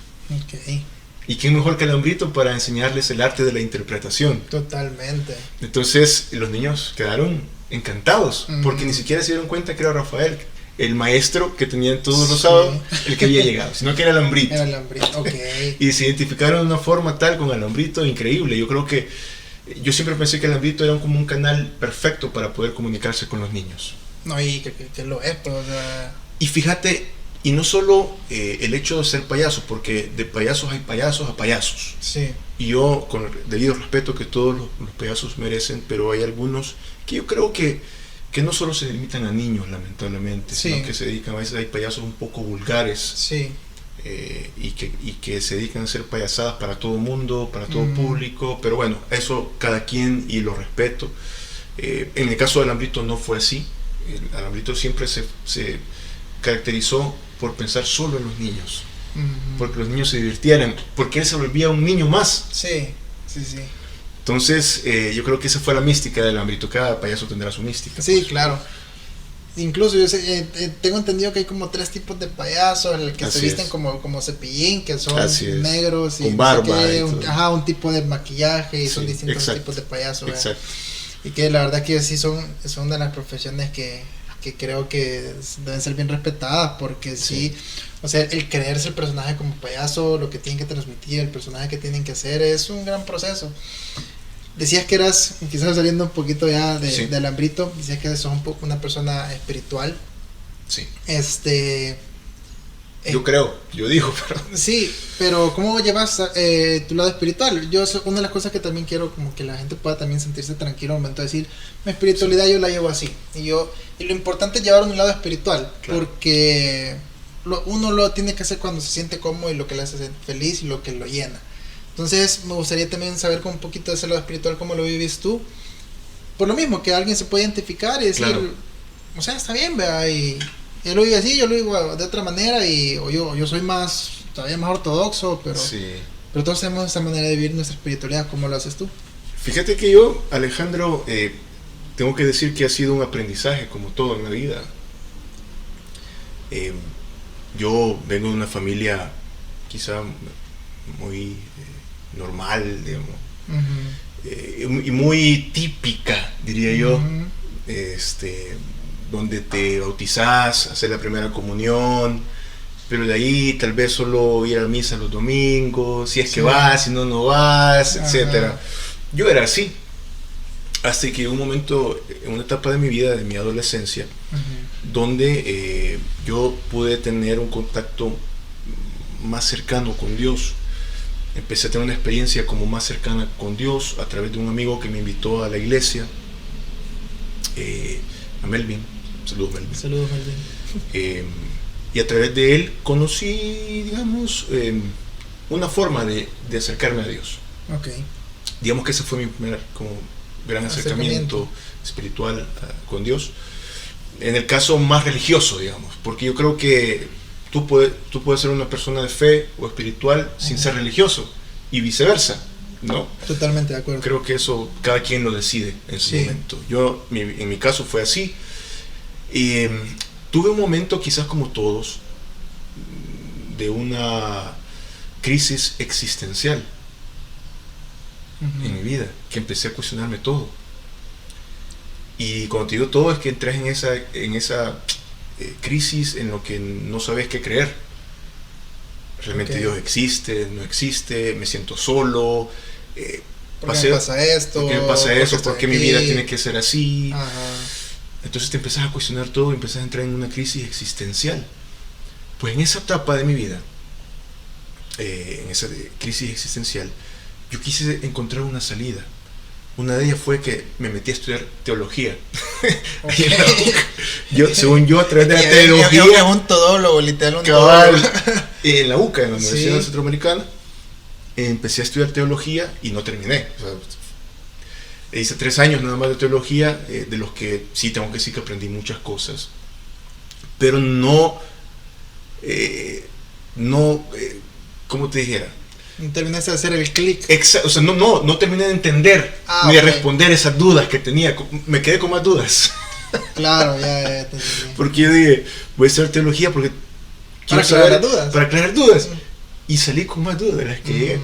Okay. ¿Y quién mejor que el Hambrito para enseñarles el arte de la interpretación? Totalmente. Entonces los niños quedaron encantados, porque ni siquiera se dieron cuenta que era Rafael, el maestro que tenían todos los sábados, el que había llegado, sino que era el Hambrito. Era el Hambrito, okay. Y se identificaron de una forma tal con el Hambrito increíble. Yo siempre pensé que el Hambrito era como un canal perfecto para poder comunicarse con los niños. No, y que lo es, pues, o sea... Y fíjate, y no solo el hecho de ser payaso, porque de payasos hay payasos a payasos. Sí. Y yo, con el debido respeto que todos los payasos merecen, pero hay algunos que yo creo que no solo se limitan a niños, lamentablemente, sino que se dedican, a veces hay payasos un poco vulgares. Sí. Y que se dedican a hacer payasadas para todo mundo, para todo público, pero bueno, eso cada quien, y lo respeto. En el caso del Hambrito no fue así. El Hambrito siempre se caracterizó por pensar solo en los niños, porque los niños se divirtieran, porque él se volvía un niño más. Sí. Entonces yo creo que esa fue la mística del Hambrito. Cada payaso tendrá su mística. Sí, pues. claro. Incluso yo tengo entendido que hay como 3 tipos de payasos, el que se visten como Cepillín, que son negros y con barba, un tipo de maquillaje, y son distintos tipos de payasos. Exacto. Y que la verdad que sí son de las profesiones que creo que deben ser bien respetadas, porque sí, o sea, el creerse el personaje como payaso, lo que tienen que transmitir, el personaje que tienen que hacer, es un gran proceso. Decías que eras, quizás saliendo un poquito ya del Hambrito, decías que sos una persona espiritual. Sí. Yo digo, pero... Sí, pero ¿cómo llevas tu lado espiritual? Una de las cosas que también quiero, como que la gente pueda también sentirse tranquilo al momento de decir, mi espiritualidad yo la llevo así. Y lo importante es llevar un lado espiritual, porque uno lo tiene que hacer cuando se siente cómodo y lo que le hace feliz y lo que lo llena. Entonces me gustaría también saber con un poquito de ese lado espiritual, cómo lo vivís tú. Por lo mismo, que alguien se puede identificar y decir, o sea, está bien, vea, y Él lo vive así, yo lo vivo de otra manera, o yo soy todavía más ortodoxo, Sí. pero todos tenemos esta manera de vivir nuestra espiritualidad. ¿Cómo lo haces tú? Fíjate que yo, Alejandro, tengo que decir que ha sido un aprendizaje como todo en la vida. Yo vengo de una familia quizá muy normal, digamos, y muy típica, diría yo, donde te bautizás, hacer la primera comunión, pero de ahí tal vez solo ir a misa los domingos, si es que vas, si no, no vas, etcétera. Yo era así, hasta que un momento, en una etapa de mi vida, de mi adolescencia, donde yo pude tener un contacto más cercano con Dios. Empecé a tener una experiencia como más cercana con Dios a través de un amigo que me invitó a la iglesia, a Melvin. Saludos, Melvin. Saludos, Melvin. Y a través de él conocí, digamos, una forma de acercarme a Dios. Okay. Digamos que ese fue mi primer como gran acercamiento espiritual con Dios. En el caso más religioso, digamos, porque yo creo que tú puedes ser una persona de fe o espiritual sin ser religioso y viceversa, ¿no? Totalmente de acuerdo. Creo que eso cada quien lo decide en su momento. En mi caso fue así. Y tuve un momento, quizás como todos, de una crisis existencial en mi vida, que empecé a cuestionarme todo. Y cuando te digo todo, es que entras en esa crisis en lo que no sabes qué creer. Realmente Dios existe, no existe, me siento solo. ¿Por qué me pasa esto? ¿Por qué me pasa eso? ¿Por qué mi vida tiene que ser así? Ajá. Entonces te empezás a cuestionar todo y empezás a entrar en una crisis existencial. Pues en esa etapa de mi vida, en esa crisis existencial, yo quise encontrar una salida. Una de ellas fue que me metí a estudiar teología. Según yo, a través de la teología. Es un todólogo, literal, un cabal, en la UCA, en la Universidad Centroamericana, empecé a estudiar teología y no terminé. O sea, hice 3 años nada más de teología, de los que sí tengo que decir que aprendí muchas cosas, pero no, ¿cómo te dijera? No terminaste de hacer el clic. O sea, no terminé de entender ni de responder esas dudas que tenía. Me quedé con más dudas. Claro, ya te entendí. Porque yo dije, voy a estudiar teología porque para aclarar dudas. Para aclarar dudas. Y salí con más dudas de las que llegué.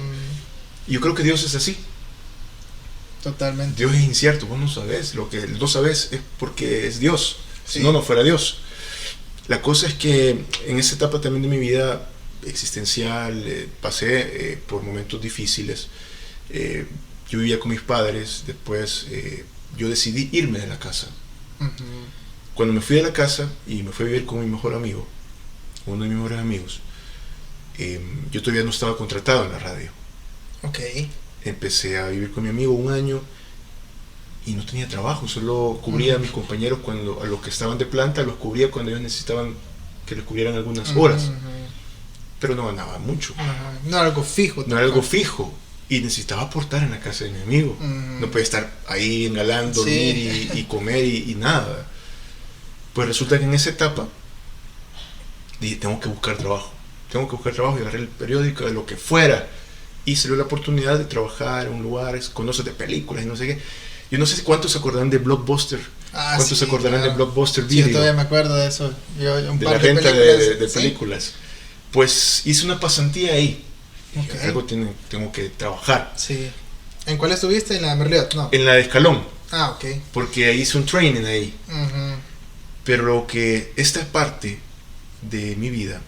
Y yo creo que Dios es así. Totalmente. Dios es incierto, vos no sabés. Lo que no sabés es porque es Dios. Sí. Si no fuera Dios. La cosa es que en esa etapa también de mi vida existencial, pasé por momentos difíciles. Yo vivía con mis padres, después yo decidí irme de la casa. Cuando me fui de la casa y me fui a vivir con mi mejor amigo, uno de mis mejores amigos, yo todavía no estaba contratado en la radio. Empecé a vivir con mi amigo 1 año y no tenía trabajo, solo cubría a mis compañeros a los que estaban de planta, los cubría cuando ellos necesitaban que les cubrieran algunas horas. Pero no ganaba mucho. No era algo fijo. No era algo fijo. Y necesitaba aportar en la casa de mi amigo. No podía estar ahí engalando, dormir y comer y nada. Pues resulta que en esa etapa dije, tengo que buscar trabajo y agarré el periódico de lo que fuera. Y salió la oportunidad de trabajar en un lugar, conocer de películas y no sé qué. Yo no sé cuántos se acordarán de Blockbuster. ¿Cuántos se acordarán de Blockbuster Video? Sí, yo todavía me acuerdo de eso. De la venta de películas. Pues hice una pasantía ahí. Algo tengo que trabajar. Sí. ¿En cuál estuviste? ¿En la Merliot? No. En la de Escalón. Ok. Porque hice un training ahí. Pero lo que esta parte de mi vida,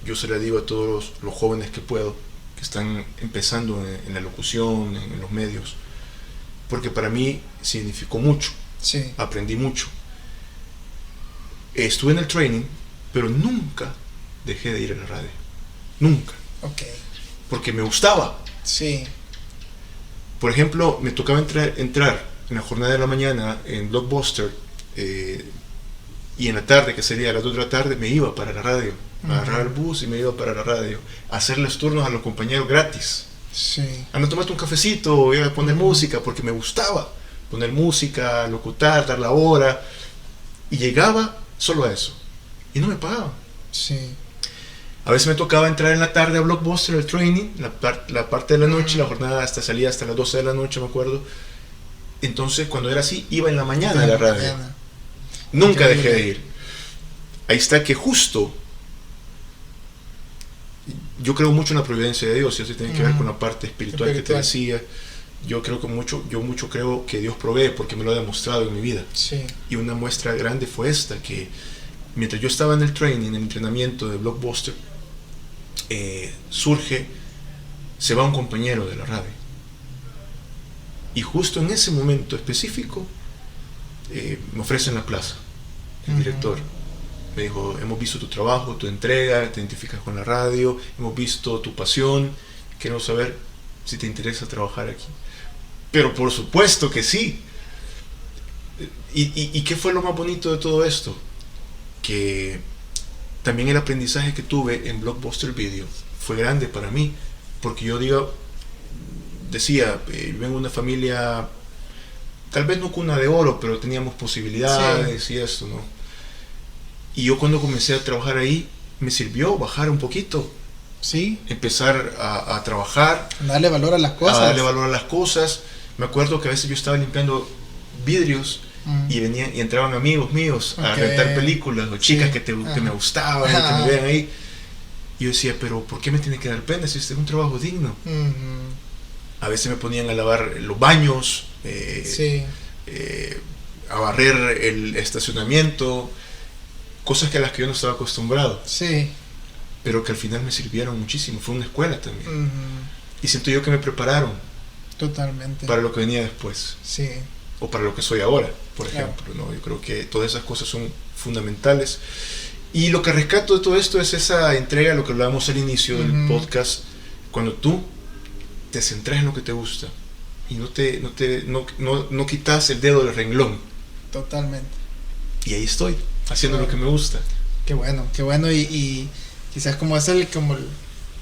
yo se la digo a todos los jóvenes que puedo, que están empezando en la locución, en los medios, porque para mí significó mucho. Sí. Aprendí mucho. Estuve en el training, pero nunca dejé de ir a la radio. Nunca. Porque me gustaba. Sí. Por ejemplo, me tocaba entrar en la jornada de la mañana en Blockbuster, y en la tarde, que sería a las 2 de la tarde, me iba para la radio. Agarraba el bus y me iba para la radio a hacerles turnos a los compañeros gratis. Sí. Anda, tomate un cafecito, iba a poner música, porque me gustaba poner música, locutar, dar la hora. Y llegaba solo a eso. y no me pagaban. Sí. A veces me tocaba entrar en la tarde a Blockbuster, el training, la parte de la noche, la jornada salía hasta las 12 de la noche, me acuerdo. Entonces, cuando era así, iba en la mañana a la radio. Nunca dejé de ir. Ahí está que justo, yo creo mucho en la providencia de Dios, y eso tiene que ver con la parte espiritual que te decía. Yo mucho creo que Dios provee, porque me lo ha demostrado en mi vida. Sí. Y una muestra grande fue esta, que mientras yo estaba en el training, en el entrenamiento de Blockbuster, se va un compañero de la radio. Y justo en ese momento específico, me ofrecen la plaza. El director me dijo: hemos visto tu trabajo, tu entrega, te identificas con la radio, hemos visto tu pasión, queremos saber si te interesa trabajar aquí. Pero por supuesto que sí. ¿Y qué fue lo más bonito de todo esto? Que también el aprendizaje que tuve en Blockbuster Video fue grande para mí, porque yo decía, vengo de una familia, tal vez no cuna de oro, pero teníamos posibilidades, sí, y esto, ¿no? Y yo cuando comencé a trabajar ahí, me sirvió bajar un poquito. Sí. Empezar a trabajar. Darle valor a las cosas. A darle valor a las cosas. Me acuerdo que a veces yo estaba limpiando vidrios y venían y entraban amigos míos a rentar películas, o chicas que me gustaban, que me vean ahí. Y yo decía, pero ¿por qué me tiene que dar pena si este es un trabajo digno? A veces me ponían a lavar los baños, a barrer el estacionamiento, cosas a las que yo no estaba acostumbrado. Sí. Pero que al final me sirvieron muchísimo. Fue una escuela también. Y siento yo que me prepararon. Totalmente. Para lo que venía después. Sí. O para lo que soy ahora, por ejemplo, ¿no? Yo creo que todas esas cosas son fundamentales. Y lo que rescato de todo esto es esa entrega, lo que hablábamos al inicio del podcast, cuando tú te centras en lo que te gusta y no quitas el dedo del renglón. Totalmente. Y ahí estoy, haciendo lo que me gusta. Qué bueno, y quizás como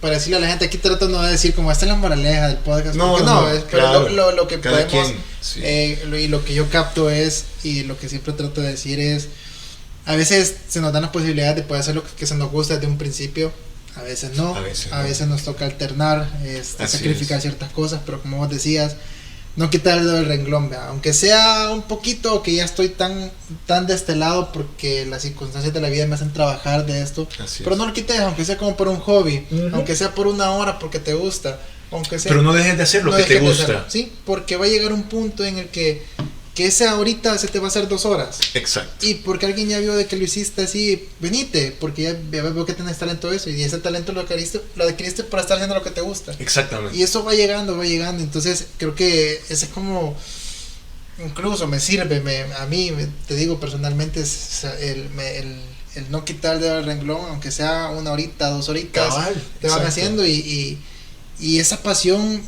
para decirle a la gente, aquí trato no de decir como esta es la moraleja del podcast, pero lo que cada podemos, quien, sí. Y lo que yo capto es, y lo que siempre trato de decir es, a veces se nos dan las posibilidades de poder hacer lo que se nos gusta desde un principio, a veces no, a veces nos toca alternar, sacrificar ciertas cosas, pero como vos decías, no quitar el dedo del renglón, ¿verdad? Aunque sea un poquito que ya estoy tan de este lado porque las circunstancias de la vida me hacen trabajar de esto, pero no lo quites, aunque sea como por un hobby, aunque sea por una hora porque te gusta, aunque sea, pero no dejes de hacer lo que te gusta, sí, porque va a llegar un punto en el que ese ahorita se te va a hacer 2 horas. Exacto. Y porque alguien ya vio de que lo hiciste así, venite, porque ya veo que tienes talento eso, y ese talento lo adquiriste para estar haciendo lo que te gusta. Exactamente. Y eso va llegando, entonces creo que ese es como, incluso me sirve, a mí, te digo personalmente, es el no quitar el dedo del renglón, aunque sea 1 horita, 2 horitas, te van haciendo, y esa pasión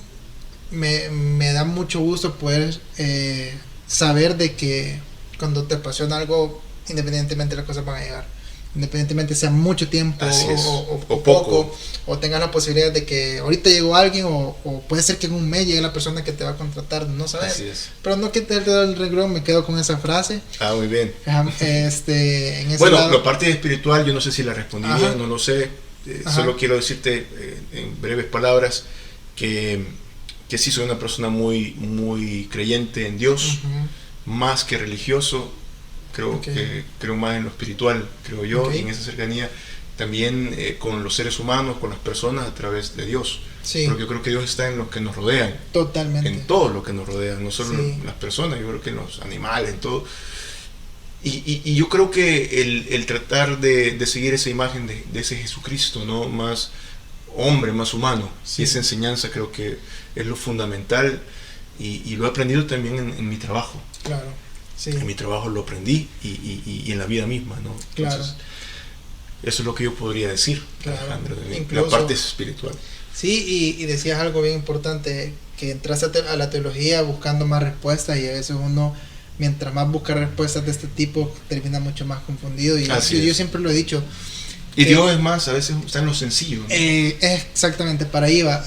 me da mucho gusto poder saber de que cuando te apasiona algo, independientemente las cosas van a llegar, independientemente sea mucho tiempo o poco, o tengas la posibilidad de que ahorita llegó alguien, o puede ser que en un mes llegue la persona que te va a contratar, no sabes. Así es. Pero no quites el dedo del renglón, me quedo con esa frase. Muy bien. En ese bueno, lado, la parte espiritual yo no sé si la respondí bien, no lo sé, solo quiero decirte en breves palabras que sí soy una persona muy, muy creyente en Dios, más que religioso. Creo más en lo espiritual, creo yo, y en esa cercanía también con los seres humanos, con las personas a través de Dios. Sí. Porque yo creo que Dios está en los que nos rodean. Totalmente. En todo lo que nos rodea, no solo en las personas, yo creo que en los animales, en todo. Y yo creo que el tratar de seguir esa imagen de ese Jesucristo, ¿no? Más hombre, más humano, y esa enseñanza creo que es lo fundamental, y lo he aprendido también en mi trabajo. Claro, sí. En mi trabajo lo aprendí, y en la vida misma, ¿no? Entonces, eso es lo que yo podría decir, Alejandro, de mí, la parte espiritual. Sí, y decías algo bien importante, que entraste a la teología buscando más respuestas, y a veces uno, mientras más busca respuestas de este tipo, termina mucho más confundido, y yo siempre lo he dicho. Y Dios es más, a veces está en lo sencillo, ¿no? Exactamente, para ahí va.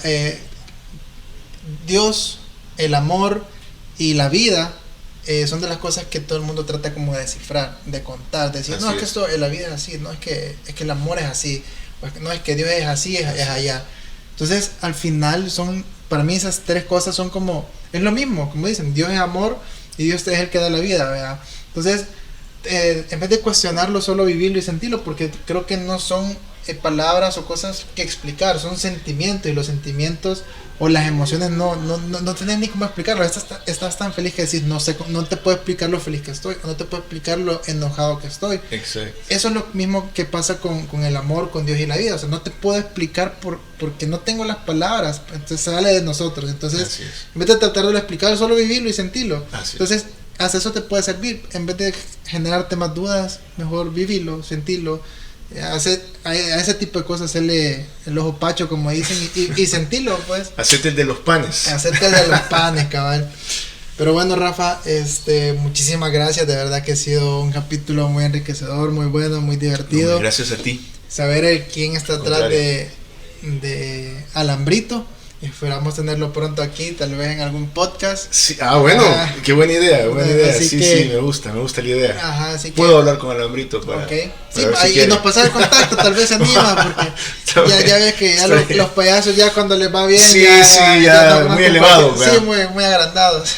Dios, el amor y la vida son de las cosas que todo el mundo trata como de descifrar, de contar, de decir, Así no, es es. que esto, la vida es así, no, es que el amor es así, no, es que Dios es así, es allá. Entonces, al final, para mí esas tres cosas son como, es lo mismo, como dicen, Dios es amor y Dios es el que da la vida, ¿verdad? Entonces, en vez de cuestionarlo, solo vivirlo y sentirlo, porque creo que no son palabras o cosas que explicar, son sentimientos, y los sentimientos o las emociones no tenés ni cómo explicarlo. Estás tan feliz que decís, no te puedo explicar lo feliz que estoy, o no te puedo explicar lo enojado que estoy. Exacto. Eso es lo mismo que pasa con el amor, con Dios y la vida. O sea, no te puedo explicar porque no tengo las palabras, entonces sale de nosotros. Entonces, en vez de tratar de explicarlo, solo vivirlo y sentirlo. Entonces, hasta eso te puede servir. En vez de generarte más dudas, mejor vivirlo, sentirlo. A ese tipo de cosas hacerle el ojo pacho, como dicen, y sentirlo, pues. Hacerte el de los panes. Hacerte el de los panes, cabal. Pero bueno, Rafa, muchísimas gracias. De verdad que ha sido un capítulo muy enriquecedor, muy bueno, muy divertido. No, gracias a ti. Saber quién está atrás de Alambrito. Esperamos tenerlo pronto aquí, tal vez en algún podcast. Sí, bueno, qué buena idea, Sí, me gusta la idea. Ajá, así que puedo hablar con Alambrito para, okay. para Sí, ahí nos pasa el contacto, tal vez se anima, porque ya ves que ya los payasos ya cuando les va bien, ya muy elevados, sí, muy agrandados.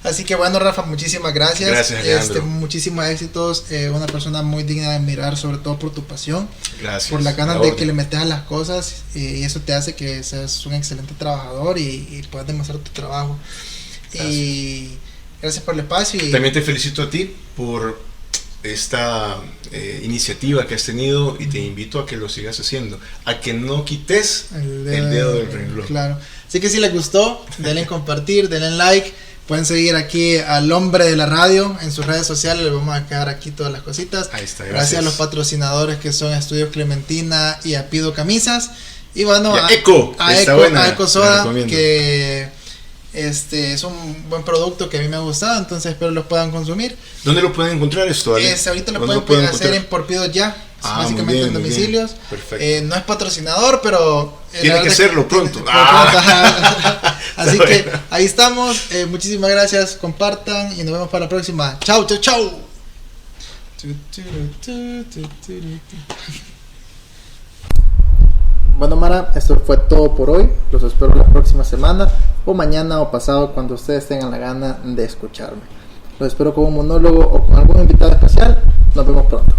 Así que bueno, Rafa, muchísimas gracias. Gracias, Alejandro. Muchísimos éxitos, una persona muy digna de admirar, sobre todo por tu pasión. Gracias. Por la ganas de que le metes a las cosas, y eso te hace que seas un excelente trabajador y puedas demostrar tu trabajo. Gracias. Y gracias por el espacio. Y también te felicito a ti por esta iniciativa que has tenido, y te invito a que lo sigas haciendo, a que no quites el dedo del renglón. Claro. Así que si les gustó, denle en compartir, denle en like. Pueden seguir aquí al hombre de la radio en sus redes sociales. Les vamos a quedar aquí todas las cositas. Ahí está, gracias a los patrocinadores que son Estudios Clementina y Apido Camisas. Y bueno, a Eco Soda, que es un buen producto que a mí me ha gustado, entonces espero los puedan consumir. ¿Dónde lo pueden encontrar esto, Ale? Ahorita lo pueden hacer en Por Pido Ya, básicamente en domicilios. Perfecto. No es patrocinador, pero tiene que hacerlo pronto. Así que ahí estamos. Muchísimas gracias, compartan y nos vemos para la próxima. Chau. Bueno, Mara, esto fue todo por hoy. Los espero la próxima semana, o mañana o pasado, cuando ustedes tengan la gana de escucharme. Los espero con un monólogo o con algún invitado especial. Nos vemos pronto.